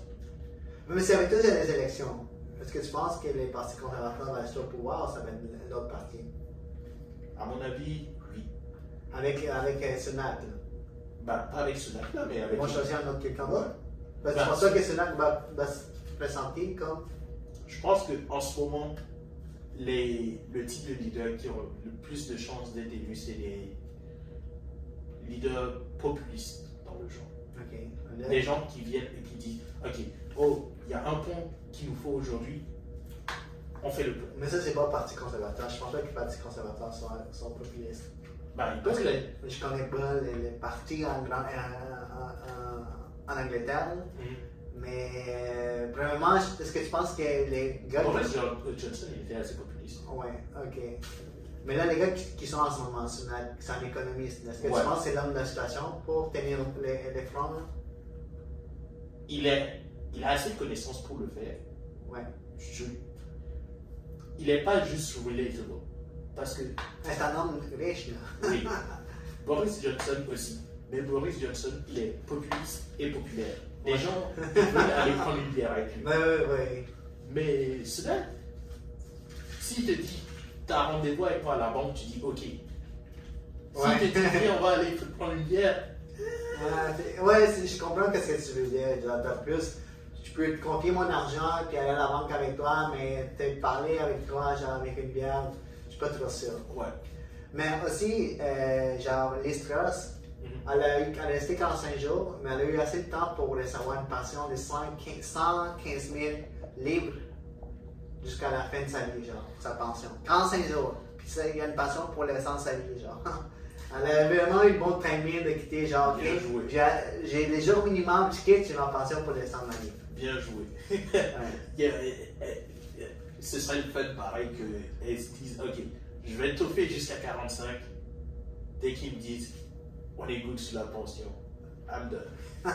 Mais c'est avec toutes les élections. Est-ce que tu penses que les partis conservateurs vont rester au pouvoir ou ça va être l'autre parti? À mon avis, oui. Avec Sunak, là. Ben, pas avec Sunak, là, mais avec. Ils vont choisir un autre quelqu'un d'autre? Ouais. Tu penses que Sunak va se présenter comme. Je pense qu'en ce moment, le type de leader qui ont le plus de chances d'être élu, c'est les leaders populistes dans le genre. Ok. Des gens qui viennent et qui disent, ok, oh, il y a un pont qu'il nous faut aujourd'hui, on fait le pont. Mais ça, c'est pas le Parti conservateur. Je pense pas que le Parti conservateur sont populistes. Ben, ils Parce peuvent que l'être. je connais pas les partis en Angleterre. Mais premièrement, est-ce que tu penses que les gars. Boris Johnson, il était assez populiste. Ouais, ok. Mais là, les gars qui sont en ce moment, c'est un économiste. Est-ce que Ouais. tu penses que c'est l'homme de la situation pour tenir les fronts? Là? Il a assez de connaissances pour le faire. Ouais. Il n'est pas juste relatable. Parce que, C'est un homme riche, là. oui, Boris Johnson aussi. Mais Boris Johnson, il est populiste et populaire. Les gens veulent aller prendre une bière avec lui. Ouais. Mais cela, s'il te dit, t'as un rendez-vous avec moi à la banque, tu dis ok. S'il Ouais. te dit, viens, on va aller prendre une bière, Ouais, je comprends ce que tu veux dire. Genre, t'as plus, je peux te confier mon argent puis aller à la banque avec toi, mais te parler avec toi, genre avec une bière, je suis pas trop sûr. ouais. Mais aussi, genre, Liz Truss, elle a resté 45 jours, mais elle a eu assez de temps pour recevoir une pension de 115 000 livres jusqu'à la fin de sa vie, genre, sa pension. 45 jours. Puis ça, il y a une pension pour le restant de sa vie, genre. Elle a vraiment eu le bon timing de quitter, genre, Bien ok, joué. j'ai les jours minimum, je quitte, j'ai ma pension pour le restant de ma vie. Bien joué. Ouais. Ce serait le fun pareil qu'elles se disent ok, je vais étoffer jusqu'à 45. Dès qu'ils me disent on est good sur la pension, I'm done.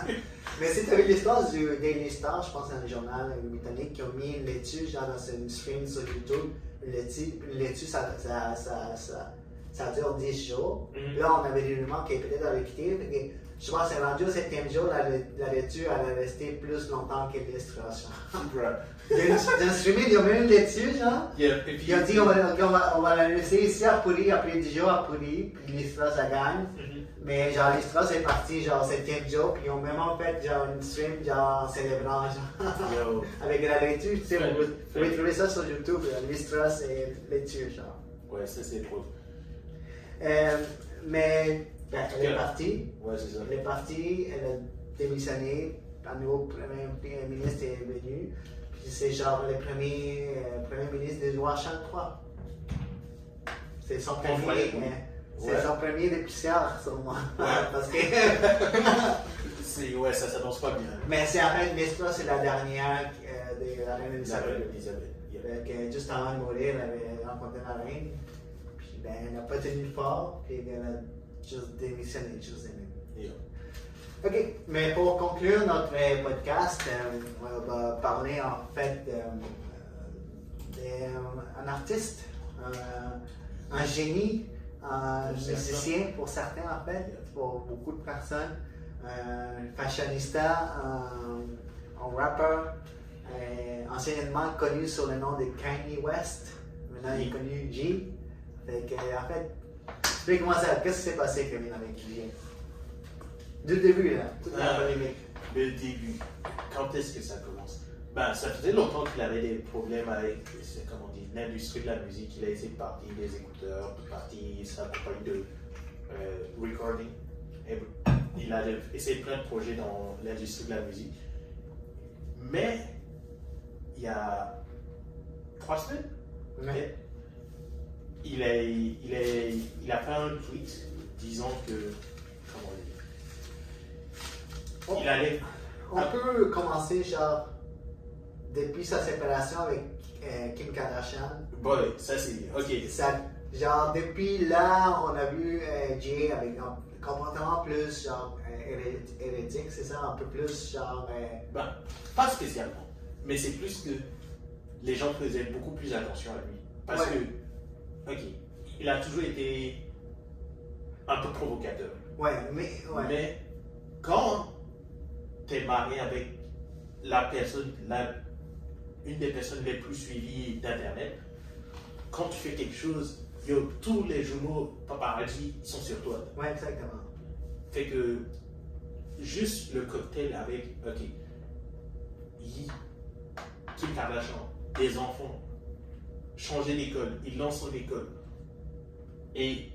Mais si tu as vu l'histoire du Daily Star, je pense que c'est un journal britannique qui a mis une laitue genre dans une stream sur YouTube. Une laitue ça dure 10 jours. Mhm. Là, on avait des rumeurs qu'elle peut-être allait quitter. Je pense que c'est rendu au 7e jour, la laitue elle a resté plus longtemps que l'illustration. Dans le streaming, il y a même une laitue, genre. Yeah, et puis, Ils ont dit on va la laisser ici à pourrir, après 10 jours à pourrir, puis l'illustration ça gagne. Mhm. Mais genre l'illustration est parti genre 7e jour, puis ils ont même fait genre une stream genre en célébrant genre. Yo. Avec la laitue, tu sais, Fun, vous fun. pouvez trouver ça sur YouTube, l'illustration et laitue, genre. Ouais, ça c'est drôle. Mais elle est partie. Ouais, c'est ça. Elle est partie, elle a démissionné, un nouveau premier ministre est venu, puis c'est genre le premier ministre des lois Charles III. C'est son premier, Ouais. c'est Ouais. son premier dépicière sur moi. Ouais. Parce que, Ouais, ça s'annonce pas bien. mais c'est en fait, l'histoire c'est la dernière de la reine La reine Elisabeth. Elisabeth. Yeah. Que juste avant de mourir, elle avait rencontré la reine, puis ben, elle n'a pas tenu fort, puis elle a juste démissionné, juste aimé. Yeah. Ok, mais pour conclure notre podcast, on va parler en fait d'un artiste, un génie, un musicien pour certains en fait, pour beaucoup de personnes, un fashionista, un rappeur, anciennement connu sous le nom de Kanye West, maintenant il est connu G. Fait que, en fait, explique-moi ça, qu'est-ce qui s'est passé Kevin avec G? Du début, là, toute la polémique. Le début. Quand est-ce que ça commence? Ben, ça faisait longtemps qu'il avait des problèmes avec, comment on dit, l'industrie de la musique. Il a essayé de partir des écouteurs, de partir sa compagnie de recording. Et il a essayé plein de projets dans l'industrie de la musique. Mais, il y a 3 semaines, Ouais. il a fait un tweet disant que, comment on dit, il allait. On peut commencer, genre, depuis sa séparation avec Kim Kardashian. Bon, ça c'est. Ok. Ça, genre, depuis là, on a vu Jay avec un comportement plus, genre, hérétique, c'est ça, un peu plus, genre. Ben, pas spécialement. Mais c'est plus que les gens faisaient beaucoup plus attention à lui. Parce Ouais. que, ok, il a toujours été un peu provocateur. Ouais, mais. Ouais. Mais quand tu es marié avec la personne, une des personnes les plus suivies d'Internet, quand tu fais quelque chose, tous les journaux paparazzi ils sont sur toi. Ouais, exactement. Fait que juste le cocktail avec, ok, Kim Kardashian, des enfants, changer d'école, il lance son école. Et,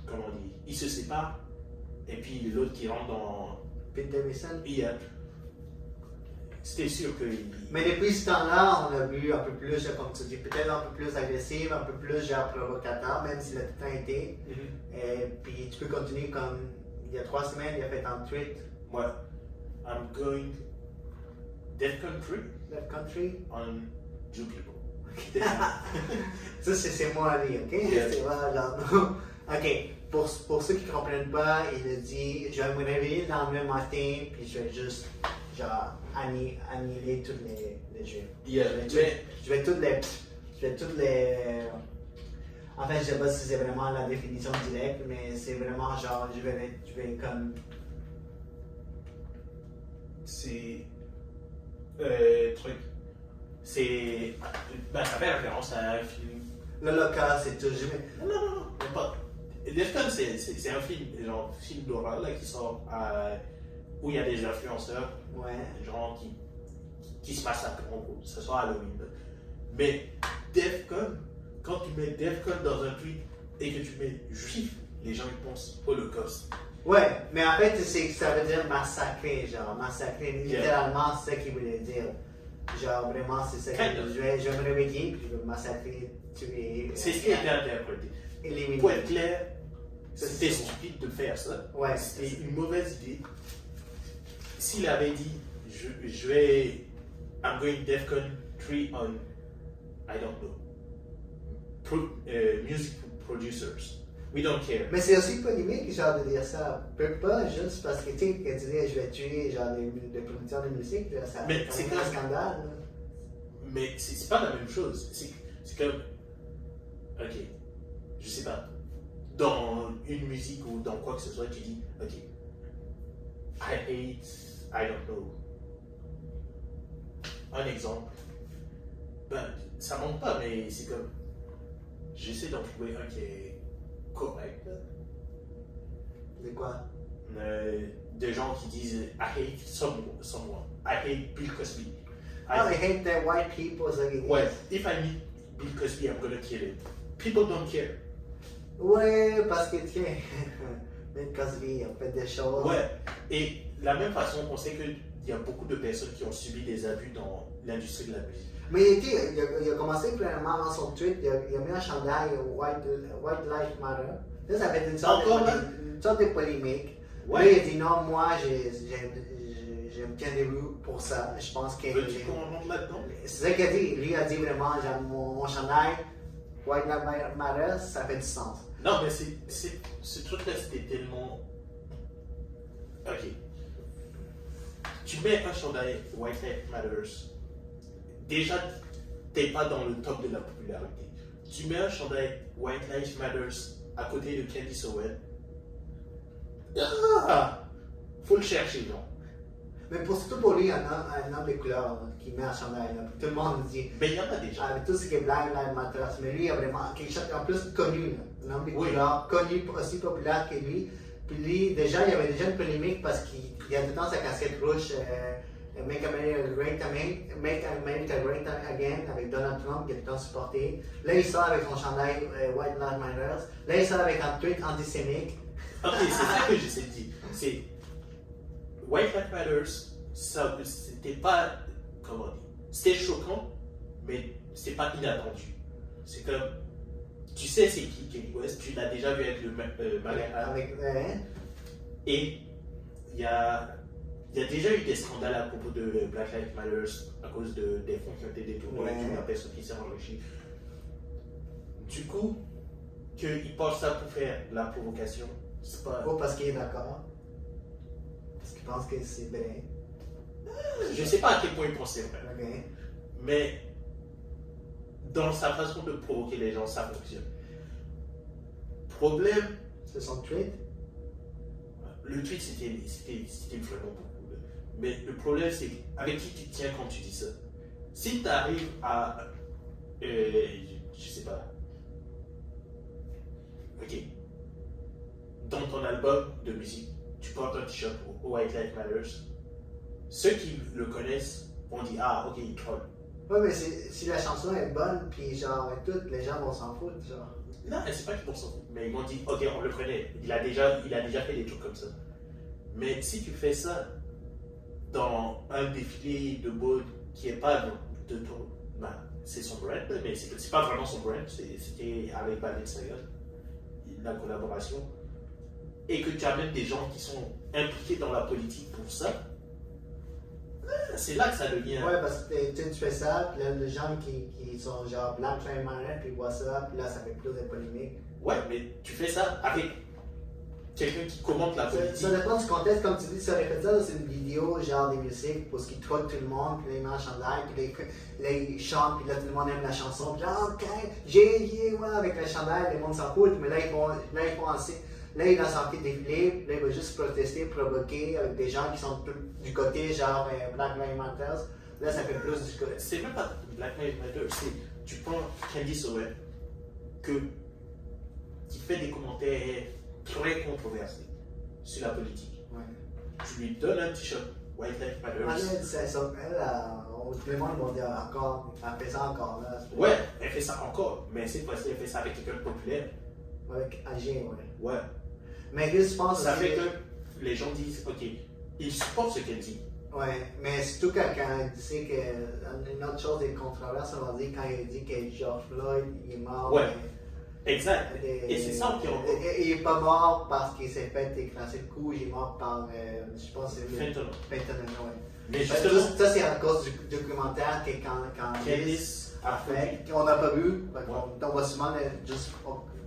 comment on dit, il se sépare. Et puis l'autre qui rentre dans. Pete Davidson. Yep. C'était sûr que. Mais depuis ce temps-là, on a vu un peu plus, comme tu dis, peut-être un peu plus agressif, un peu plus genre provocateur, même s'il a tout le temps été. Et puis tu peux continuer comme il y a 3 semaines, il a fait un tweet. Ouais. I'm going Death Country Left Country. on Jew people. Ça, c'est moi, lui, ok? Yeah. C'est moi, genre, non. Ok, pour ceux qui ne comprennent pas, il a dit je vais me réveiller le lendemain matin, puis je vais juste, genre, annihiler tous les Juifs. Yeah, Je vais toutes les. En fait, je sais pas si c'est vraiment la définition directe, mais c'est vraiment genre, je vais comme. c'est. Truc. C'est. Ben, ça fait référence à un film. L'Holocauste, c'est toujours. Non, même pas. Defcon, c'est un film, genre film d'horreur là, qui sort où il y a des influenceurs, Ouais. genre qui se massacrent, en gros, ce soit Halloween. Là. Mais Defcon, quand tu mets Defcon dans un tweet et que tu mets juif, les gens ils pensent Holocauste. Ouais, mais en fait, ça veut dire massacrer, genre, massacrer. Littéralement, c'est ça qu'il voulait dire. Genre, vraiment, c'est ça qu'il Kind of. Je vais me réveiller, puis je vais massacrer, tuer. C'est ce qui a été interprété. Éliminer. Pour être clair, c'était C'est- stupide de faire ça. Ouais, C'était une mauvaise idée. S'il avait dit, je vais, I'm going Defcon 3 on, I don't know, music producers. We don't care. Mais c'est aussi polémique, genre, de dire ça. Peut pas juste parce que, tu sais, quand tu dis je vais tuer, genre, des producteurs de musique, là, ça Mais c'est c'est un comme- scandale, là. Mais c'est pas la même chose. C'est comme, ok, je sais pas, dans une musique ou dans quoi que ce soit, tu dis, ok, I hate, I don't know. Un exemple, ben, ça manque pas, mais c'est comme, j'essaie d'en trouver un qui est correct. Là. De quoi? Des gens qui disent, I hate someone, I hate Bill Cosby. Oh, I hate the white people, ça qui Ouais, if I meet Bill Cosby, I'm gonna kill him. People don't care. Ouais, parce que, tiens, Bill Cosby a fait des choses. Ouais, et de la même façon, on sait qu'il y a beaucoup de personnes qui ont subi des abus dans l'industrie de la musique. Mais tu sais, il a commencé premièrement dans son tweet, il a mis un chandail White Lives Matter. Là, ça fait une sorte de polémique. Ouais. Là, il a dit non, moi, je me tiens debout pour ça. Je pense que. Veux-tu qu'on rentre là-dedans? C'est ça qu'il a dit. Lui a dit vraiment, genre, mon chandail White Lives Matter, ça fait du sens. Non, mais ce truc-là, c'était tellement. Ok. Tu mets un chandail White Lives Matters. Déjà, t'es pas dans le top de la popularité. Tu mets un chandail White Lives Matters à côté de Candice Owens. Ah! Faut le chercher, non? Mais surtout pour lui, un homme de couleur là, qui met un chandail. Là. Tout le monde dit. Mais il y en a déjà. Avec tout ce qui est Black Lives Matter, mais lui, il a vraiment quelque chose en plus connu. Là. Un homme de couleur, connu, aussi populaire que lui. Puis lui, déjà, il y avait déjà une polémique parce qu'il a tout le temps sa casquette rouge. Make America Great Again avec Donald Trump qui a tout le temps supporté. Là, il sort avec son chandail White Lives Matter. Là, il sort avec un tweet antisémite. Ok, c'est ça que j'essaie de dire. C'est White Lives Matters, ça, c'était pas, comment dire, c'était choquant, mais c'est pas inattendu. C'est comme, tu sais c'est qui Kanye West, tu l'as déjà vu avec le Malaha. Et il y a déjà eu des scandales à propos de Black Lives Matter à cause des fonds qui ont été détournés et la personne qui s'est enrichie. Du coup, qu'il pense ça pour faire la provocation, c'est pas. Ou parce qu'il est d'accord. Parce qu'il pense que c'est vrai. Je sais pas à quel point il pense c'est vrai. Okay. Mais dans sa façon de provoquer les gens, ça fonctionne. Problème, C'est son tweet. le tweet c'était vraiment beaucoup. Là. Mais le problème c'est avec qui tu te tiens quand tu dis ça. Si tu arrives à, je sais pas, ok, dans ton album de musique, tu portes un t-shirt White Lives Matter, ceux qui le connaissent vont dire ah ok il troll. Ouais, mais si la chanson est bonne, puis genre, avec tout, les gens vont s'en foutre, genre. Non, c'est pas qu'ils vont s'en foutre. Mais ils m'ont dit, ok, on le connaît. Il a déjà fait des trucs comme ça. Mais si tu fais ça dans un défilé de mode qui n'est pas de ton. Ben, c'est son brand, mais c'est pas vraiment son brand. C'était avec Balenciaga, la collaboration. Et que tu amènes des gens qui sont impliqués dans la politique pour ça, c'est là que ça devient. Ouais, parce que tu fais ça, puis là, les gens qui sont genre Black Lives Matter, puis ils voient ça, puis là, ça fait plus de polémique. Ouais, mais tu fais ça avec quelqu'un qui commente la politique. Ça dépend du contexte, comme tu dis, ça aurait fait ça, c'est une vidéo genre des musiques, pour ce qui troque tout le monde, puis là, ils mettent un chandail, puis là, ils chantent, puis là, tout le monde aime la chanson, puis là, ok, ouais, avec le chandail, le monde s'en fout, mais là, ils font assez. Là, il va sortir des défiler, là, il va juste protester, provoquer avec des gens qui sont du côté genre Black Lives Matter. Là, ça fait plus du côté. C'est même pas Black Lives Matter, tu prends Candice Owens, qui fait des commentaires très controversés sur la politique. Ouais. Tu lui donnes un t-shirt White Lives Matter. Tout le monde va dire encore, elle fait ça encore là. Ouais, elle fait ça encore, mais cette fois-ci, elle fait ça avec quelqu'un de populaire. Avec AG, ouais. Ouais. Mais qu'est-ce que tu penses? Ça fait que les gens disent, ok, ils supportent ce qu'elle dit. Ouais, mais surtout quand il dit que. Une autre chose des controverses, on va dire quand il dit que George Floyd il est mort. Ouais. Exact. Et c'est ça qui est. Il n'est pas mort parce qu'il s'est fait écraser le cou, il est mort par. Je pense que c'est. Fentanyl. Fentanyl, ouais. Mais justement. Ça, c'est à cause du documentaire que quand Candice a fait. On n'a pas vu. On va souvent juste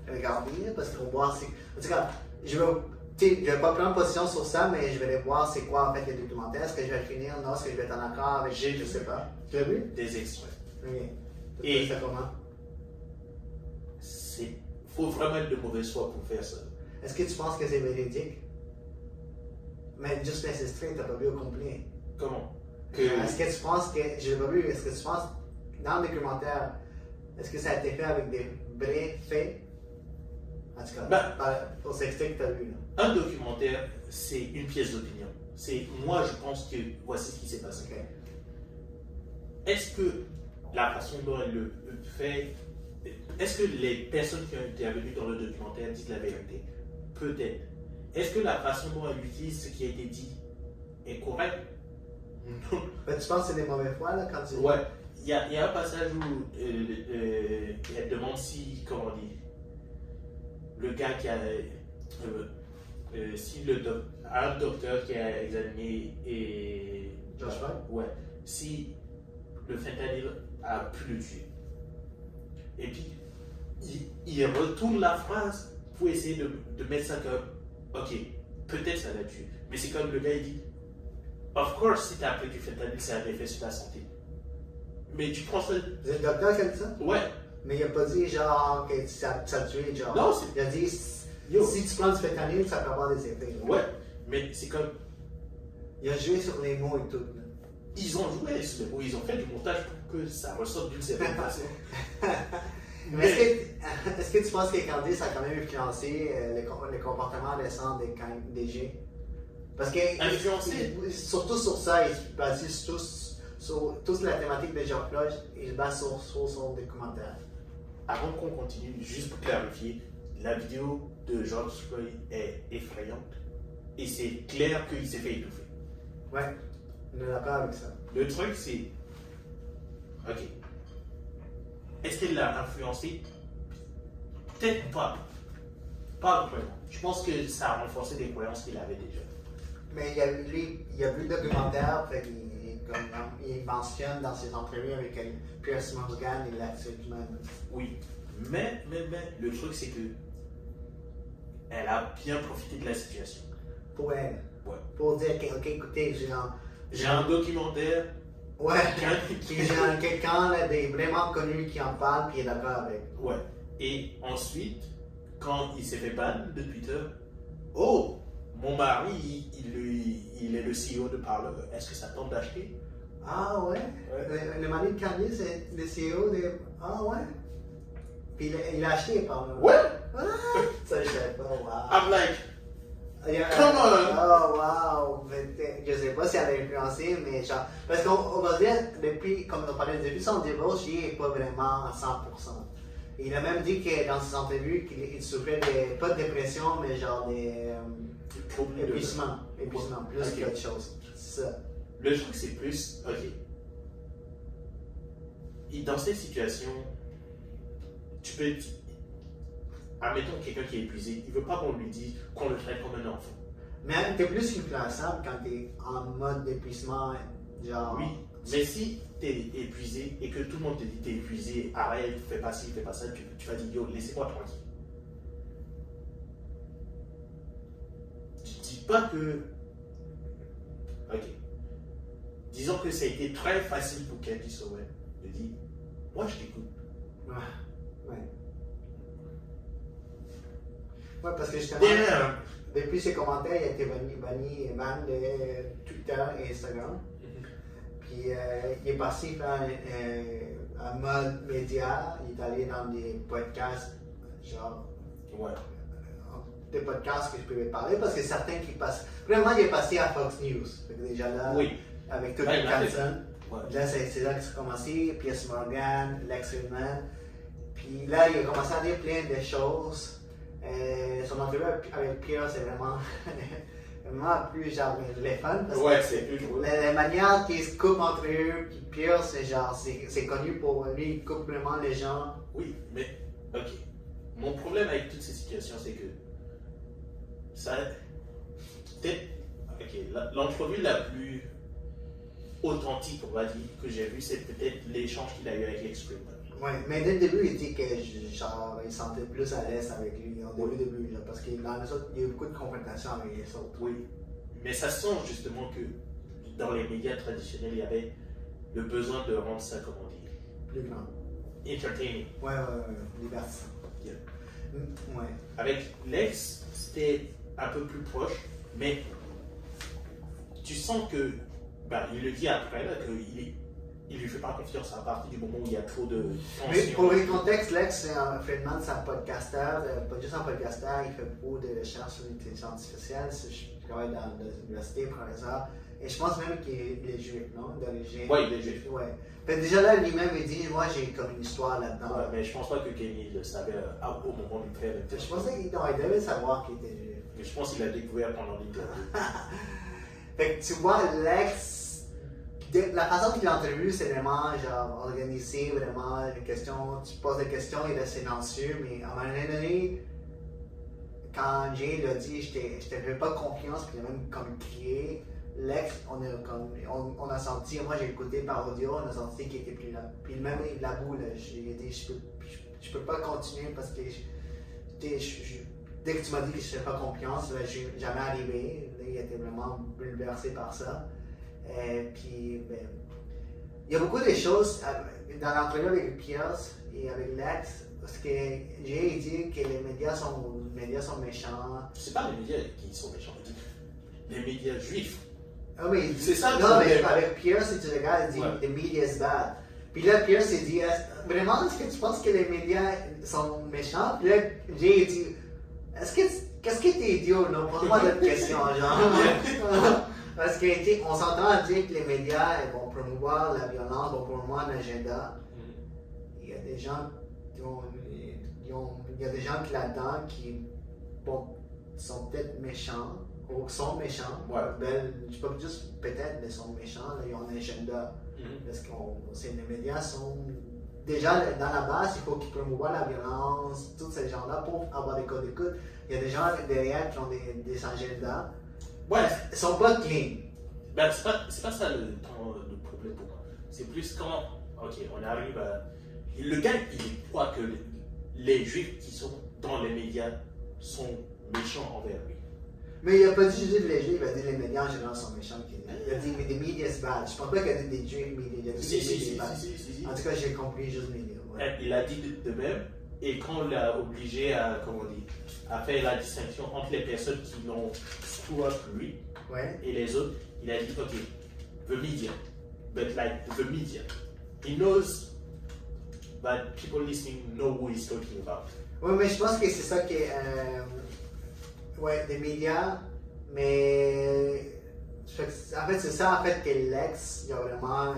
regarder parce qu'on voit. En tout cas, je vais pas prendre position sur ça, mais je vais aller voir c'est quoi en fait le documentaire. Est-ce que je vais le finir? Non, est-ce que je vais être en accord avec. Je sais pas. Tu l'as vu? Des extraits. Ok. Et c'est comment? Faut vraiment être de mauvaise foi pour faire ça. Est-ce que tu penses que c'est véridique? Mais juste les extraits, t'as pas vu au complet. Comment? Est-ce que tu penses que. Je l'ai pas vu, est-ce que tu penses dans le documentaire, est-ce que ça a été fait avec des vrais faits? En tout cas, pour ces extraits que tu as vu. Là. Un documentaire, c'est une pièce d'opinion. Moi, je pense que voici ce qui s'est passé. Okay. Est-ce que la façon dont elle le fait, est-ce que les personnes qui ont été intervenues dans le documentaire disent la vérité? Peut-être. Est-ce que la façon dont elle utilise ce qui a été dit est correcte? Non. Tu penses que c'est des mauvais fois là quand tu. Ouais. Il y a un passage où elle demande si, comment on dit, le gars qui a. Si un docteur qui a examiné et. Josh Floyd? Ouais. Si le fentanyl a pu le tuer. Et puis, il retourne la phrase pour essayer de mettre ça comme. Ok, peut-être ça l'a tué. Mais c'est comme le gars il dit. Of course, si tu as pris du fentanyl, ça a un effet sur ta santé. Mais tu prends ça. C'est le docteur qui a dit ça? Ouais. Mais il a pas dit genre que ça tué, genre. Non, il a dit si tu prends du fentanyl, ça peut avoir des effets. Là. Ouais, mais c'est comme. Il a joué sur les mots et tout. Là. Ils ont joué sur les mots, ils ont fait du montage pour que ça ressorte d'une certaine façon. Mais est-ce que tu penses que Candice a quand même influencé le comportement récent des G? Parce que. Influencé? Surtout sur ça, il se base sur toute la thématique de George Floyd, il se base sur son documentaire. Avant qu'on continue, juste pour clarifier, la vidéo de George Floyd est effrayante et c'est clair qu'il s'est fait étouffer. Ouais, on est d'accord avec ça. Le truc, c'est. Ok. Est-ce qu'elle l'a influencé? Peut-être pas. Pas vraiment. Je pense que ça a renforcé des croyances qu'il avait déjà. Mais il a vu le documentaire, fait il mentionne dans ses entrevues avec Piers Morgan et l'activité humaine. Oui. Mais, le truc, c'est que elle a bien profité de la situation. Pour elle. Ouais. Pour dire, ok, écoutez, j'ai un documentaire. Ouais. J'ai quelqu'un vraiment connu qui en parle, puis il est d'accord avec. Ouais. Et ensuite, quand il s'est fait ban de Twitter, oh, mon mari, il est le CEO de Parler. Est-ce que ça tente d'acheter? Ah ouais? Le mari de Kanye, c'est le CEO de. Ah ouais? Puis il a acheté Parler. Ouais! Ah, ça, je savais pas. Wow. I'm like, come on! Oh wow! Je sais pas si elle a influencé, mais genre. Parce qu'on va dire, depuis, comme on parlait depuis son divorce, il n'est pas vraiment à 100%. Il a même dit que dans ses entrevues qu'il souffrait pas de dépression, mais genre des épuisement, plus Ok. qu'autre chose. C'est ça. Le truc, c'est plus, ok. Et dans cette situation, tu peux. Admettons quelqu'un qui est épuisé, il veut pas qu'on lui dise qu'on le traite comme un enfant. Mais t'es plus influençable quand t'es en mode d'épuisement, genre. Oui, mais si tu es épuisé et que tout le monde te dit t'es épuisé, arrête, fais pas ci, fais pas ça, tu vas dire yo, laissez-moi tranquille. Tu dis pas que. Ok. Disons que ça a été très facile pour Candice Owen de dire moi je t'écoute. Ouais. Ouais, parce que justement, Damn! depuis ses commentaires, il a été banni de Twitter et Instagram. Puis il est passé faire un mode média, il est allé dans des podcasts, genre Ouais. des podcasts que je pouvais parler, parce que certains qui passent. Vraiment, il est passé à Fox News. Fait que déjà là, Oui. avec toute Ouais, une il a fait- personne. Ouais. Là, c'est là que ça a commencé, Piers Morgan, Lex Friedman. Puis là, il a commencé à dire plein de choses. Son entrevue avec Pierre, c'est vraiment, vraiment plus genre les fun. Parce Ouais, que c'est plus drôle. la manière qu'il se coupe entre eux, puis Pierre, c'est genre, c'est connu pour lui, il coupe vraiment les gens. Oui, mais ok. Mon problème avec toutes ces situations, c'est que ça. Peut-être. Ok, l'entrevue la plus authentique, on va dire, que j'ai vue, c'est peut-être l'échange qu'il a eu avec Lex Friedman. Ouais, mais dès le début, il dit que genre, il se sentait plus à l'aise avec lui, au début, genre, parce que dans les autres, il y a eu beaucoup de confrontations avec les autres. Oui, mais ça sent justement que dans les médias traditionnels, il y avait le besoin de rendre ça, comment dire, Plus grand. entertaining. Ouais, divertissant. Yeah. Ouais. Avec Lex, c'était un peu plus proche, mais tu sens que, bah, il le dit après, là, qu'il lui fait pas confiance à partir du moment où il y a trop de Mais tension. pour le contexte, Lex, c'est un Friedman, c'est un podcasteur, pas juste un podcasteur, il fait beaucoup de recherches sur l'intelligence artificielle. Je travaille dans l'université, professeur, et je pense même qu'il est juif, non? D'origine. Oui, il est juif. Ouais. Fait que déjà là, lui-même, il dit, moi, j'ai comme une histoire là-dedans. Ouais, mais je pense pas que Kenny le savait au moment du fait. Je pensais qu'il devait savoir qu'il était juif. Mais je pense qu'il l'a découvert pendant l'interview. Fait que tu vois, Lex, la façon qu'il l'entrevue, c'est vraiment genre organisé, vraiment les questions, tu poses des questions, il est silencieux, mais à un moment donné, quand Jay l'a dit, je te fais pas confiance, puis il a même comme crié, Lex, on a senti, moi j'ai écouté par audio, on a senti qu'il était plus là. Puis même il l'avoue, je lui ai dit, je peux pas continuer parce que dès que tu m'as dit que je ne fais pas confiance, je suis jamais arrivé. Là, il était vraiment bouleversé par ça. Puis, ben, il y a beaucoup de choses dans l'entrevue avec Pierre et avec Lex, parce que j'ai dit que les médias sont méchants. C'est pas les médias qui sont méchants, les médias juifs. Ah, mais C'est ça le non, mais problème. avec Pierre, si tu regardes, il dit Ouais. the media is bad. Puis là, Pierre s'est dit, vraiment, est-ce que tu penses que les médias sont méchants? Puis là, j'ai dit, qu'est-ce que t'es idiot, non? Pose-moi d'autres questions, genre. Parce qu'on s'entend à dire que les médias vont promouvoir la violence, vont promouvoir l'agenda. Il y a des gens il y a des gens qui là-dedans qui sont peut-être méchants, ou sont méchants. Ouais. Ben, je peux pas juste peut-être, mais sont méchants, là, ils ont un agenda. Parce que les médias sont. Déjà, dans la base, il faut qu'ils promouvoient la violence, tous ces gens-là, pour avoir des codes d'écoute. Il y a des gens derrière qui ont des agendas. Ouais, Ils sont pas clean. ben, c'est pas ça le problème pour moi. C'est plus quand, ok, on arrive à. Le gars, il croit que les juifs qui sont dans les médias sont méchants envers lui. Mais il a pas dit juste les juifs, il a dit les médias en général sont méchants. Il a dit mais des médias c'est bad. Je pense pas qu'il a dit des juifs médias. Il a dit des médias bad. Si. En tout cas, j'ai compris juste médias. Ouais. Il a dit de même, et quand on l'a obligé à, à faire la distinction entre les personnes qui l'ont soit lui Ouais. et les autres, il a dit, ok, the media, but like the media, he knows that people listening know who he's talking about. Ouais, mais je pense que c'est ça qui est. Ouais, des médias, mais. En fait, c'est ça en fait que Lex, il a vraiment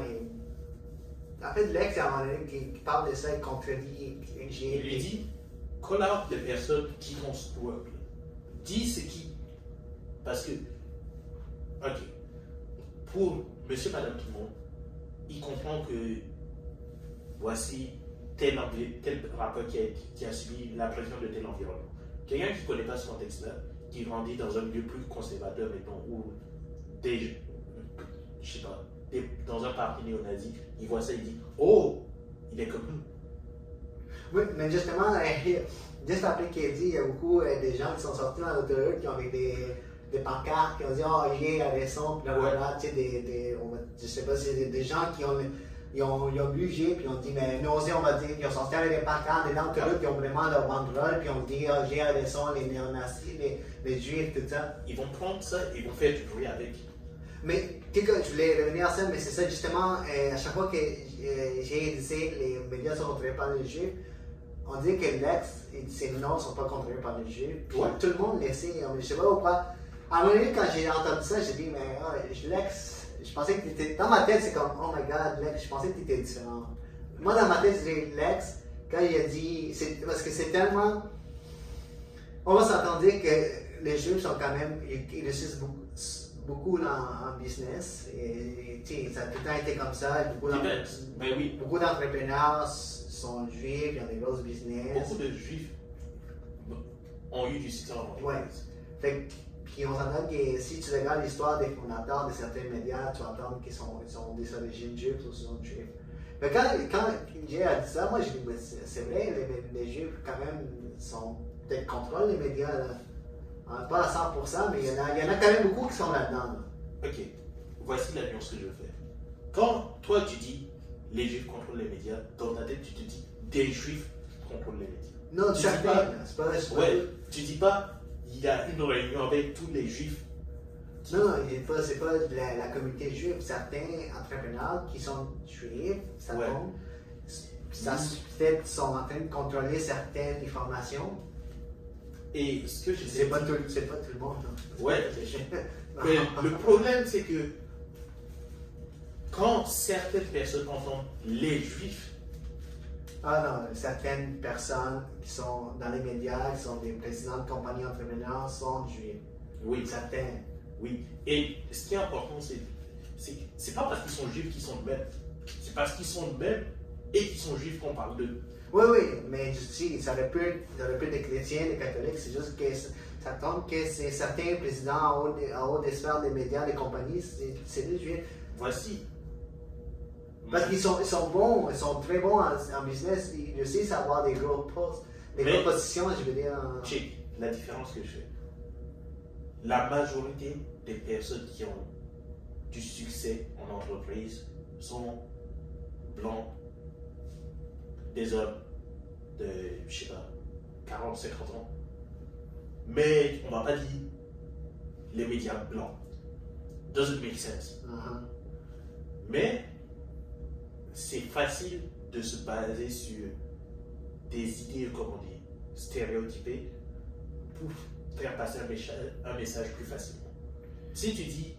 En fait, l'ex, à un moment donné, qui parle de ça, il contredit. Il lui dit, call out les personnes qui vont screw up. Dis ce qui. Parce que, ok, pour monsieur, madame, tout le monde, il comprend que voici tel rappeur qui a subi la pression de tel environnement. Quelqu'un qui ne connaît pas ce contexte-là, qui grandit dans un milieu plus conservateur, mettons, ou je sais pas, dans un parti néo-nazi, il voit ça, il dit, oh, il est comme nous. Oui, mais justement, juste après qu'il dit, il y a beaucoup de gens qui sont sortis dans l'autoroute qui ont avec des pancartes, qui ont dit, oh, j'ai la leçon, puis là, voilà, tu sais, je sais pas si c'est des gens qui ont lu J'ai, puis ils ont dit, mais nous aussi, on va dire, ils ont sorti avec des pancartes dans l'autoroute, puis ils ont vraiment leur banderole, puis on dit, oh, j'ai la leçon, les néonazis, les juifs, tout ça. Ils vont prendre ça, ils vont faire du bruit avec. Mais, tu sais, je voulais revenir à ça, mais c'est ça, justement, à chaque fois que j'ai dit que les médias sont contrôlés par les juifs, on dit que l'ex et ses noms ne sont pas contrôlés par les juifs. Puis tout le monde le sait. Je sais pas pourquoi. À un moment donné, quand j'ai entendu ça, j'ai dit, mais l'ex, je pensais que tu étais. Dans ma tête, c'est comme, oh my god, l'ex, je pensais que tu étais différent. Moi, dans ma tête, c'est l'ex, quand il a dit. Parce que c'est tellement. On va s'entendre dire que les juifs sont quand même. Ils réussissent beaucoup en business. Et, ça a tout le temps été comme ça. Beaucoup d'entrepreneurs sont juifs, ils ont des grosses business. Beaucoup de juifs ont eu du succès en entreprise. Ouais. Puis on s'entend que si tu regardes l'histoire des fondateurs de certains médias, tu vas entendre qu'ils sont des origines juives ou sont juifs. Mais quand j'ai dit ça, moi j'ai dit, c'est vrai, les juifs quand même sont peut-être contrôlent les médias, là. Pas à 100%, mais il y en a quand même beaucoup qui sont là-dedans. Là. Ok, voici la nuance que je veux faire. Quand toi tu dis les juifs contrôlent les médias, dans ta tête tu te dis des juifs contrôlent les médias. Non, tu dis pas. C'est pas ouais, tu dis pas il y a une réunion avec tous les juifs. Non, c'est pas la communauté juive. Certains entrepreneurs qui sont juifs, ça tombe. Peut-être sont en train de contrôler certaines informations. Et ce que je sais pas tout le monde. Hein. Ouais, mais le problème c'est que quand certaines personnes entendent les juifs, non, certaines personnes qui sont dans les médias, qui sont des présidents de compagnies entrepreneurs, sont juifs. Oui. Certains. Oui. Et ce qui est important, c'est pas parce qu'ils sont juifs qu'ils sont de même. C'est parce qu'ils sont de même et qu'ils sont juifs qu'on parle d'eux. Oui, mais ça aurait pu être des chrétiens, des catholiques, c'est juste que ça tombe que c'est certains présidents en haut des sphères des médias, des compagnies, c'est des juifs. Voici. Parce qu'ils sont bons, ils sont très bons en business, ils réussissent à avoir des gros postes, grosses positions, je veux dire. Check la différence que je fais. La majorité des personnes qui ont du succès en entreprise sont blancs, des hommes de, je sais pas, 40, 50 ans. Mais on va pas dire les médias blancs. Doesn't make sense. Mais c'est facile de se baser sur des idées, comme on dit, stéréotypées pour faire passer un message plus facilement. Si tu dis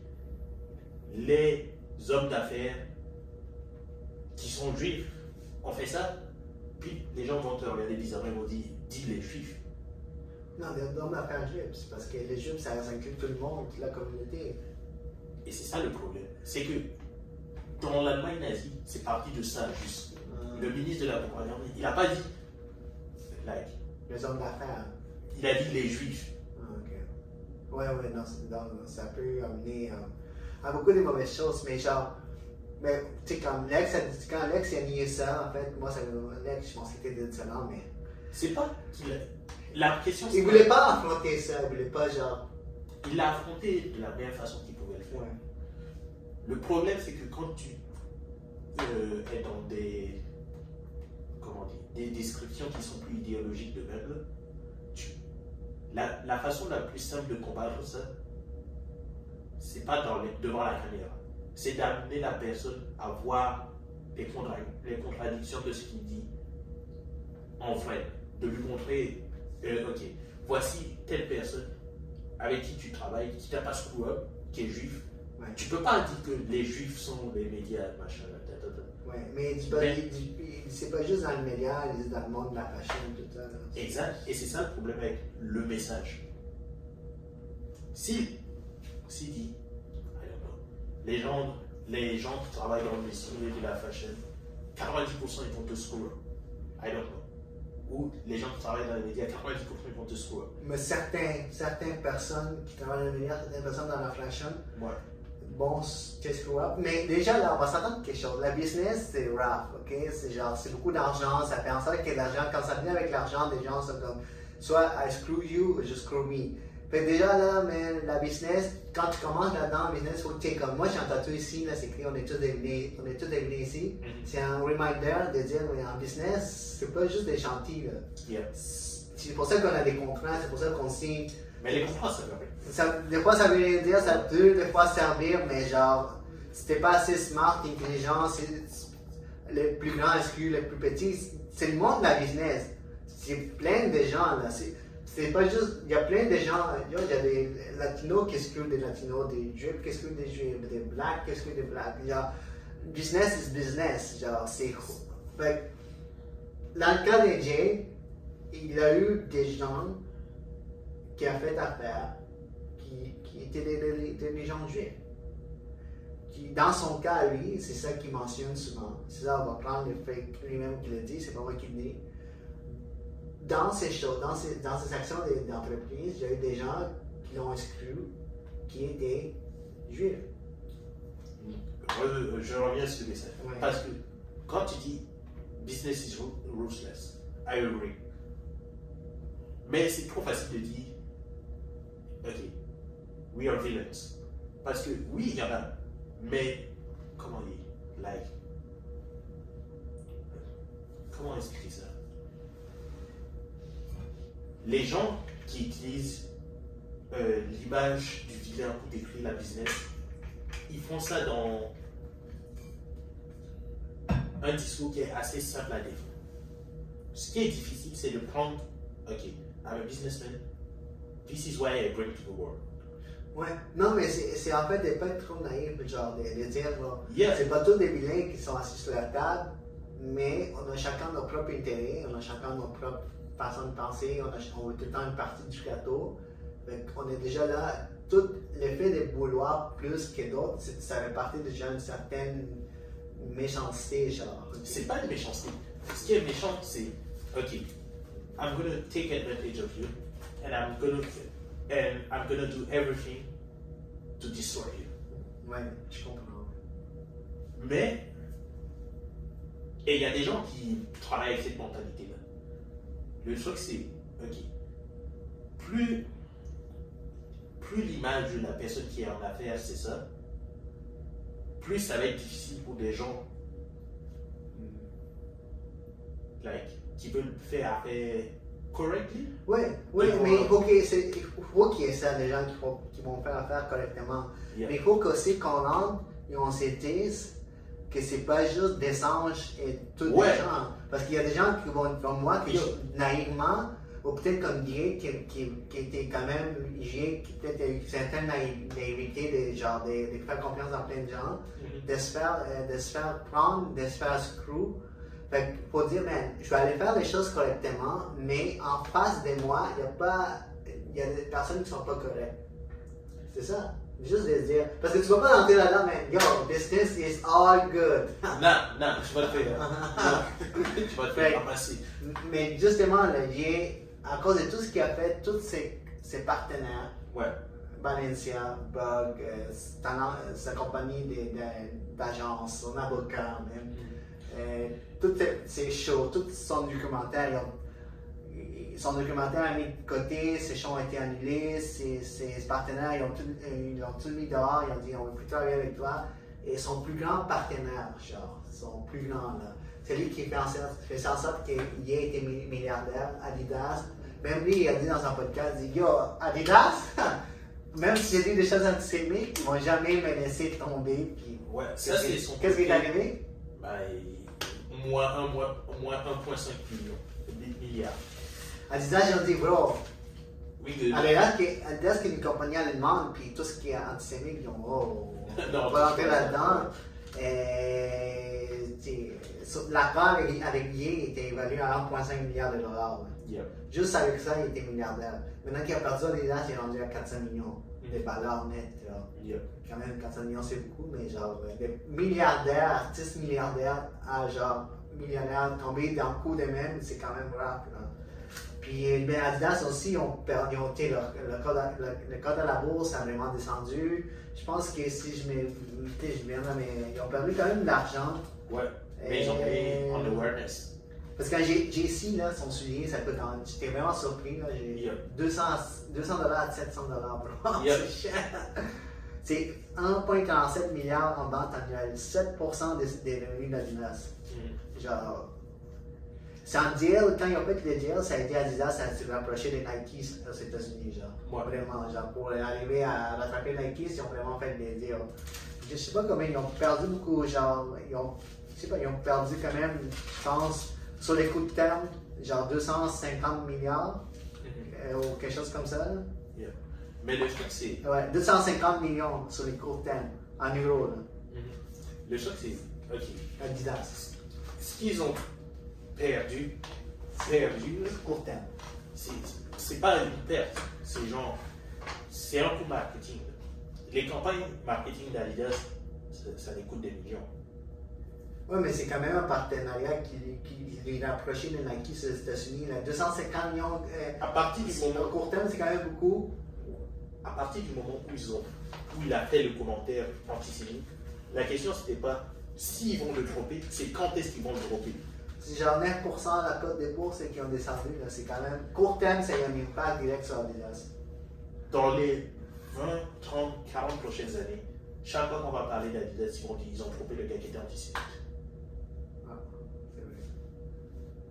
les hommes d'affaires qui sont juifs ont fait ça, puis les gens vont te regarder bizarrement et vont dire dis les juifs. Non, les hommes d'affaires juifs, c'est parce que les juifs, ça inclut tout le monde, toute la communauté. Et c'est ça le problème. C'est que dans l'Allemagne nazie, c'est parti de ça juste. Le ministre de la propagande, il n'a pas dit les hommes d'affaires. Il a dit les juifs. Ouais, non, ça peut amener à beaucoup de mauvaises choses, mais genre, tu sais, quand Lex a nié ça, en fait, moi, Lex, je pense que c'était différent, mais. C'est pas qu'il a. La question, il voulait pas affronter ça, il voulait pas, genre. Il l'a affronté de la meilleure façon qu'il pouvait le faire. Ouais. Le problème, c'est que quand tu es dans des. Comment dire, des descriptions qui sont plus idéologiques de même, la façon la plus simple de combattre ça, c'est pas devant la caméra. C'est d'amener la personne à voir les contradictions de ce qu'il dit en vrai. De lui montrer, ok, voici telle personne avec qui tu travailles, qui t'a pas screw up, qui est juif, Ouais. Tu peux pas dire que les juifs sont les médias, machin, Ouais, mais c'est pas juste dans le média, c'est dans le monde de la fashion, tout ça. Là. Exact. Et c'est ça le problème avec le message. Si dit, I don't know, les gens qui travaillent dans le milieu de la fashion, 90% ils vont te screw up. I don't know. Ou les gens qui travaillent dans les médias, 90% ils vont te screw up. Mais certaines personnes qui travaillent dans les médias, certaines personnes dans la fashion, Ouais. bon, te screw up. Mais déjà, là, on va s'entendre quelque chose. La business, c'est rough, ok? C'est beaucoup d'argent, ça fait en sorte que l'argent, quand ça vient avec l'argent, des gens sont comme, soit I screw you, ou je screw me. Fait que déjà là, man, la business, quand tu commences là-dedans, la business, faut que tu es comme moi, j'ai un tatou ici, là, c'est écrit, on est tous devenus ici. C'est un reminder de dire, mais en business, c'est pas juste des chantiers, là. Yeah. C'est pour ça qu'on a des contrats, c'est pour ça qu'on signe. Mais les contrats, ça va rien. Des fois, ça veut rien dire, ça peut des fois servir, mais genre, si t'es pas assez smart, intelligent, c'est le plus grand exclu, le plus petit, c'est le monde de la business. C'est plein de gens, là. C'est pas juste, il y a plein de gens, il y a des latinos qui excluent des latinos, des juifs qui excluent des juifs, des blacks qui excluent des blacks. Genre, business is business, genre, c'est. Fait dans le cas de Jay, il a eu des gens qui ont fait affaire, qui étaient des gens juifs. Dans son cas, lui, c'est ça qu'il mentionne souvent. C'est ça, on va prendre le fait lui-même qu'il a dit, c'est pas moi qui le dis. Dans ces choses, dans ces actions d'entreprise, il y a eu des gens qui l'ont exclu, qui étaient juifs. Je reviens sur le message. Ouais. Parce que quand tu dis business is ruthless, I agree. Mais c'est trop facile de dire, ok, we are villains. Parce que oui, il y en a, mais comment dire, comment expliquer ça? Les gens qui utilisent l'image du vilain pour décrire la business, ils font ça dans un discours qui est assez simple à définir. Ce qui est difficile, c'est de prendre, ok, I'm a businessman, this is what I bring to the world. Ouais, non, mais c'est en fait de pas être trop naïf, genre de dire, Yeah. c'est pas tous des vilains qui sont assis sur la table, mais on a chacun nos propres intérêts, on a chacun nos propres façons de penser, on veut tout le temps une partie du gâteau. On est déjà là, tout l'effet de vouloir plus que d'autres, ça fait partie déjà d'une certaine méchanceté, genre. C'est pas une méchanceté. Ce qui est méchant, c'est, ok, I'm gonna take advantage of you, and I'm gonna do everything to destroy you. Ouais, je comprends. Mais, et il y a des gens qui travaillent avec cette mentalité-là. Le truc, c'est, ok, plus l'image de la personne qui est en affaires, c'est ça, plus ça va être difficile pour des gens qui veulent faire affaire correctly. Oui, mais il faut qu'il y ait ça, des gens qui vont faire affaire correctement. Yeah. Mais il faut aussi qu'on rentre et on se dise que c'est pas juste des anges et tous les gens. Parce qu'il y a des gens qui vont, comme moi, qui naïvement, ou peut-être comme Guy, qui était quand même, qui peut-être a eu une certaine naïveté de faire confiance dans plein de gens, de se faire prendre, de se faire screw. Fait qu'il faut dire, man, je vais aller faire les choses correctement, mais en face de moi, il y a des personnes qui sont pas correctes. C'est ça. Juste de dire. Parce que tu vas pas rentrer là-dedans, man, yo, business is all good. Non, tu vas le faire. Tu vas le faire ramasser. Mais justement, le lien, à cause de tout ce qu'il a fait, tous ses partenaires, ouais. Valencia, Bug, sa compagnie d'agence, son avocat même, toutes ses shows, tout son documentaire, son documentaire a mis de côté, ses shows ont été annulés, ses partenaires ils l'ont tout mis dehors, ils ont dit on ne veut plus travailler avec toi. Et son plus grand partenaire, genre, son plus grand là, c'est lui qui fait en sorte qu'il ait été milliardaire, Adidas. Même lui, il a dit dans un podcast, il dit yo, Adidas, même si j'ai dit des choses antisémites, ils ne vont jamais me laisser tomber. Puis, ouais, ça c'est son. Qu'est-ce qui est arrivé? Moins 1,5 milliard. Adidas, ils ont dit, bro. Oui, Adidas, qui est une compagnie allemande, puis tout ce qui est antisémite, ils ont, oh. Non, on va rentrer touche pas à ça. là-dedans. L'accord avec Ye était évalué à 1,5 milliard de dollars. Là. Yep. Juste avec ça, il était milliardaire. Maintenant qu'il a perdu Adidas, il est rendu à 400 millions de dollars net. Là. Yep. Quand même, 400 millions, c'est beaucoup, mais genre, des milliardaires, artistes milliardaires, à genre, millionnaires tombés dans le coup d'eux-mêmes, c'est quand même rare. Là. Puis, ben, Adidas aussi, ils ont été le code à la bourse a vraiment descendu. Je pense que si je mets, mais ils ont perdu quand même de l'argent. Ouais. Mais ils ont payé en awareness. Parce que quand JC, là, son soulier, ça coûte j'étais vraiment surpris. Là, j'ai $200 à $700, bro. Yep. C'est cher. C'est 1,47 milliard en vente annuelle, 7% des revenus d'Adidas. Genre, c'est un deal, quand ils ont fait le deal, ça a été Adidas à se rapprocher des Nike aux États-Unis. Genre, vraiment, genre, pour arriver à rattraper Nike, ils ont vraiment fait des deals. Je sais pas combien, ils ont perdu beaucoup, genre, ils ont perdu quand même, je pense, sur les coups de terme, genre 250 milliards, ou quelque chose comme ça. Là. Yeah. Mais le choc, c'est. Ouais, 250 millions sur les courts termes, en euros. Là. Le choc, c'est. Ok. Adidas. Ce qu'ils ont perdu, Court terme. c'est pas une perte. C'est genre. C'est un coup marketing. Les campagnes marketing d'Adidas, ça les coûte des millions. Oui, mais c'est quand même un partenariat qui les rapprochait de Nike aux États-Unis. 250 millions. À partir du moment. Court terme, c'est quand même beaucoup. À partir du moment où il a fait le commentaire antisémite, la question c'était pas s'ils vont le dropper, c'est quand est-ce qu'ils vont le dropper. Si genre 9% de la cote des bourses qui ont descendu, là, c'est quand même. Court terme, ça a un impact direct sur Adidas. Dans les 20, 30, 40 prochaines années, chaque fois qu'on va parler d'Adidas, ils ont droppé le gars qui était antisémite. Ah, c'est vrai.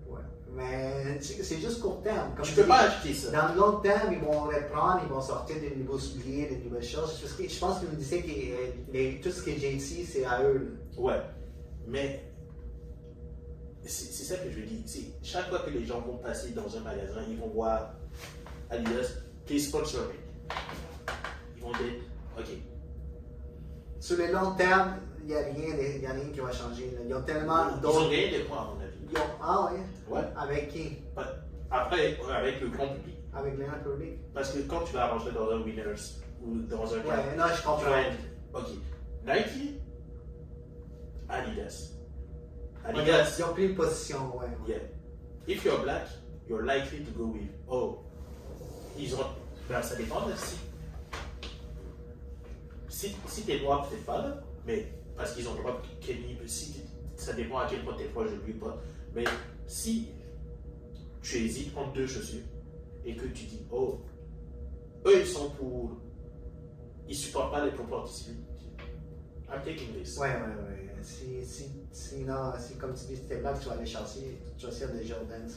Ouais. Mais c'est juste court terme. Comme Tu peux pas acheter ça. Dans le long terme, ils vont reprendre, ils vont sortir des nouveaux souliers, des nouvelles choses. Je pense qu'ils me disaient que tout ce qui est JC, c'est à eux. Là. Ouais, mais c'est ça que je veux dire. Chaque fois que les gens vont passer dans un magasin, ils vont voir Adidas, please sponsor me. Ils vont dire, ok. Sur le long terme, il n'y a rien qui va changer. Là. Ils ont tellement Ils d'autres. ont gagné des points, à mon avis. Ah ouais? Ouais. Avec qui? Après, avec le grand public. Avec le grand public. Parce que quand tu vas rentrer dans un Winners ou dans un Ouais, non, je comprends. Ok. Nike, Adidas. Adidas. Ils ont pris une position, ouais. Yeah. If you're black, you're likely to go with. Oh. Ils ont. Ben, ça dépend de si t'es noir, peut-être pas là, mais parce qu'ils ont le droit de Kenny, ça dépend à quel point t'es proche de lui ou pas. Mais si tu hésites entre deux chaussures et que tu dis, oh, eux ils sont pour. Ils supportent pas les propos antisémites. I'm taking this. Ouais. Sinon, si comme tu dis, si t'es black, tu vas aller chercher des Jordans.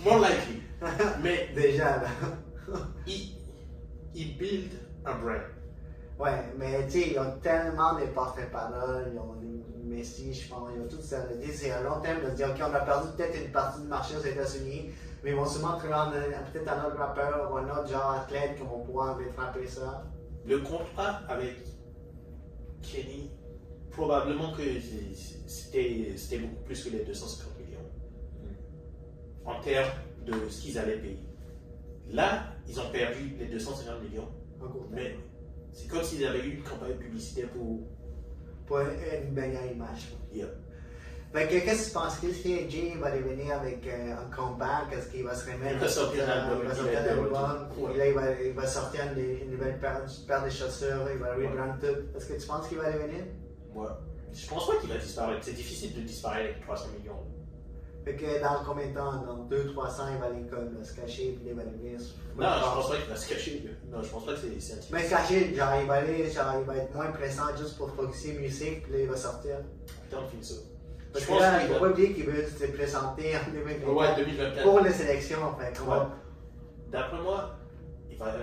More likely. Mais déjà, là. ils build un brand. Ouais, mais tu sais, ils ont tellement de porte-paroles, ils ont Messi, je pense, ils ont tout ça. C'est un long terme de se dire, ok, on a perdu peut-être une partie du marché aux États-Unis, mais ils vont sûrement prendre peut-être un autre rappeur ou un autre genre athlète qui vont pouvoir rattraper ça. Le contrat avec Kenny, probablement que c'était beaucoup plus que les 250 millions en termes de ce qu'ils allaient payer. Là, ils ont perdu les 250 millions, mais c'est comme s'ils avaient eu une campagne publicitaire pour une meilleure image. Yeah. Fait que qu'est-ce que tu penses que si Jay va revenir avec un comeback, est-ce qu'il va se remettre? Il va sortir un album. Il va sortir une nouvelle paire de chaussures, il va rebrand tout. Est-ce que tu penses qu'il va revenir? Ouais. Je pense pas qu'il va disparaître. C'est difficile de disparaître avec 300 millions. Fait que dans combien de temps? Dans 2-3 ans, il va aller comme se cacher puis il va revenir? Non, je pense pas qu'il va se cacher. Non, je pense pas que c'est un type. Mais caché, genre il va être moins pressant juste pour focuser musique puis là il va sortir. Putain, on finit ça. Parce que là, il ne faut pas oublier qu'il veut se présenter en 2024 ouais, 2024. pour les sélections. En fait. Ouais. D'après moi, il va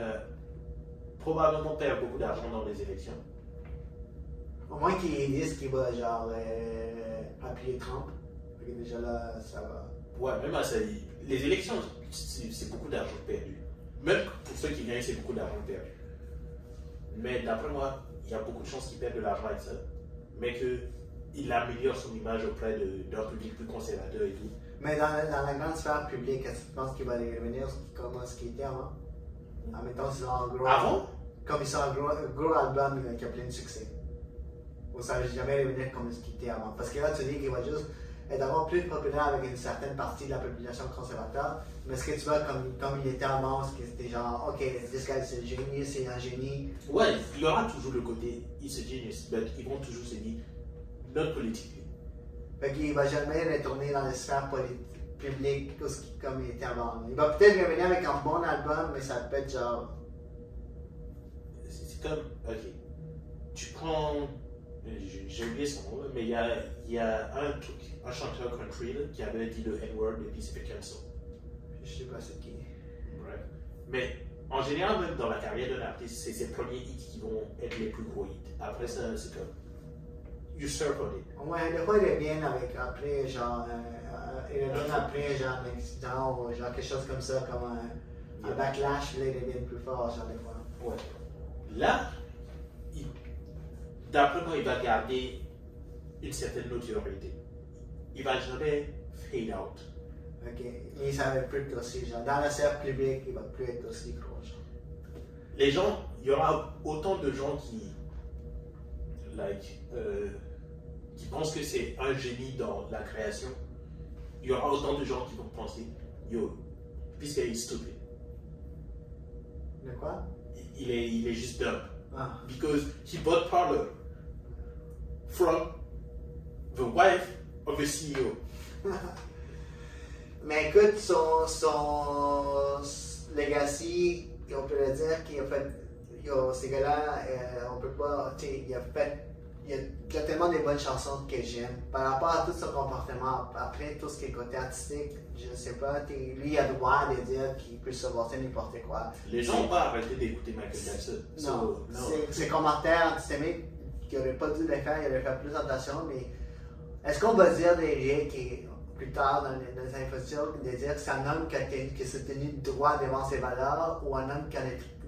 probablement perdre beaucoup d'argent dans les élections. Au moins qu'ils disent qu'il va genre appuyer Trump. Déjà là, ça va. Ouais, même à ça, les élections, c'est beaucoup d'argent perdu. Même pour ceux qui gagnent, c'est beaucoup d'argent perdu. Mais d'après moi, il y a beaucoup de chances qu'il perde de l'argent avec ça, mais qu'il améliore son image auprès d'un public plus conservateur et tout. Mais dans la grande sphère publique, est-ce que tu penses qu'il va revenir comme ce qu'il était avant? Admettons, ils ont un gros. Avant? Comme ils sont un gros album qui a plein de succès. Ou ça ne va jamais revenir comme ce qu'il était avant. Parce que là, tu dis qu'il va juste être encore plus populaire avec une certaine partie de la population conservateur. Mais est-ce que tu vois comme il était avant, est-ce que c'était genre, ok, this guy c'est un génie, c'est un génie? Ouais, il y aura toujours le côté, it's a genius, mais ils vont toujours se dire, not politically. Fait qu'il va jamais retourner dans les sphères publiques comme il était avant. Il va peut-être revenir avec un bon album, mais ça peut être genre. C'est comme, ok, tu prends, j'ai oublié son nom, mais il y a un chanteur country là, qui avait dit le N-word et puis il s'est fait cancel. Je sais pas c'est qui. Bref. Mais en général, même dans la carrière d'un artiste, c'est ses premiers hits qui vont être les plus gros hits. Après ça, c'est comme, you surf on it. Ouais, des fois il revient avec après genre. Il revient après genre un accident ou genre quelque chose comme ça, comme un backlash, puis là il revient plus fort, genre des fois. Ouais. Là, d'après moi, il va garder une certaine notoriété. Il va jamais fade out. Ok, mais ça va plus être aussi, genre dans la sphère publique, il va plus être aussi gros, genre. Les gens, il y aura autant de gens qui pensent que c'est un génie dans la création. Il y aura autant de gens qui vont penser, yo, puisqu'il est stupide. De quoi? Il est juste dumb. Ah. Because he bought Parler from the wife of the CEO. Mais écoute, son legacy, on peut le dire qu'il a fait. Ces gars-là, on peut pas. Il a tellement de bonnes chansons que j'aime. Par rapport à tout son comportement, après tout ce qui est côté artistique, je sais pas, lui il a le droit de dire qu'il peut se supporter n'importe quoi. Les gens n'ont pas arrêté d'écouter Michael Jackson. Non, ses commentaires antisémites qu'il n'aurait pas dû les faire, il aurait fait plus attention, mais est-ce qu'on va dire derrière qui plus tard dans les infos de dire que c'est un homme qui s'est tenu droit devant ses valeurs ou un homme qui a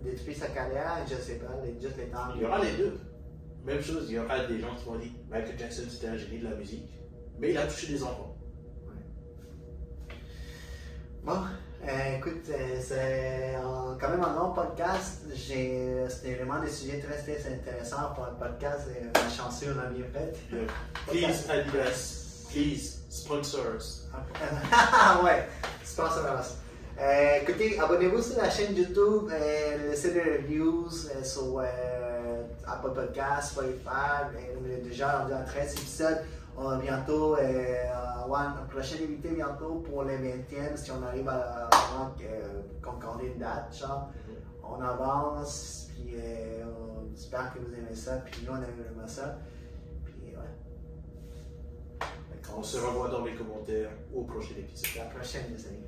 détruit sa carrière? Je sais pas, juste les temps. Il y aura les deux. Même chose, il y aura des gens qui vont dire Michael Jackson c'était un génie de la musique, mais il a touché des enfants. Ouais. Bon, écoute, c'est quand même un long podcast. C'était vraiment des sujets très, très intéressants pour un podcast. On est chanceux, on a bien fait. Please, Adidas, please, sponsor us. Ouais, sponsor us. Écoutez, abonnez-vous sur la chaîne YouTube, laissez des reviews sur Apple Podcast, Spotify. On est déjà rendu à 13 épisodes. On va bientôt avoir un prochain invité bientôt pour le 20e si on arrive à concorder une date. Genre. On avance, puis on espère que vous aimez ça, puis nous on aime ça. Puis ouais. On se revoit dans les commentaires au prochain épisode. À la prochaine, les amis.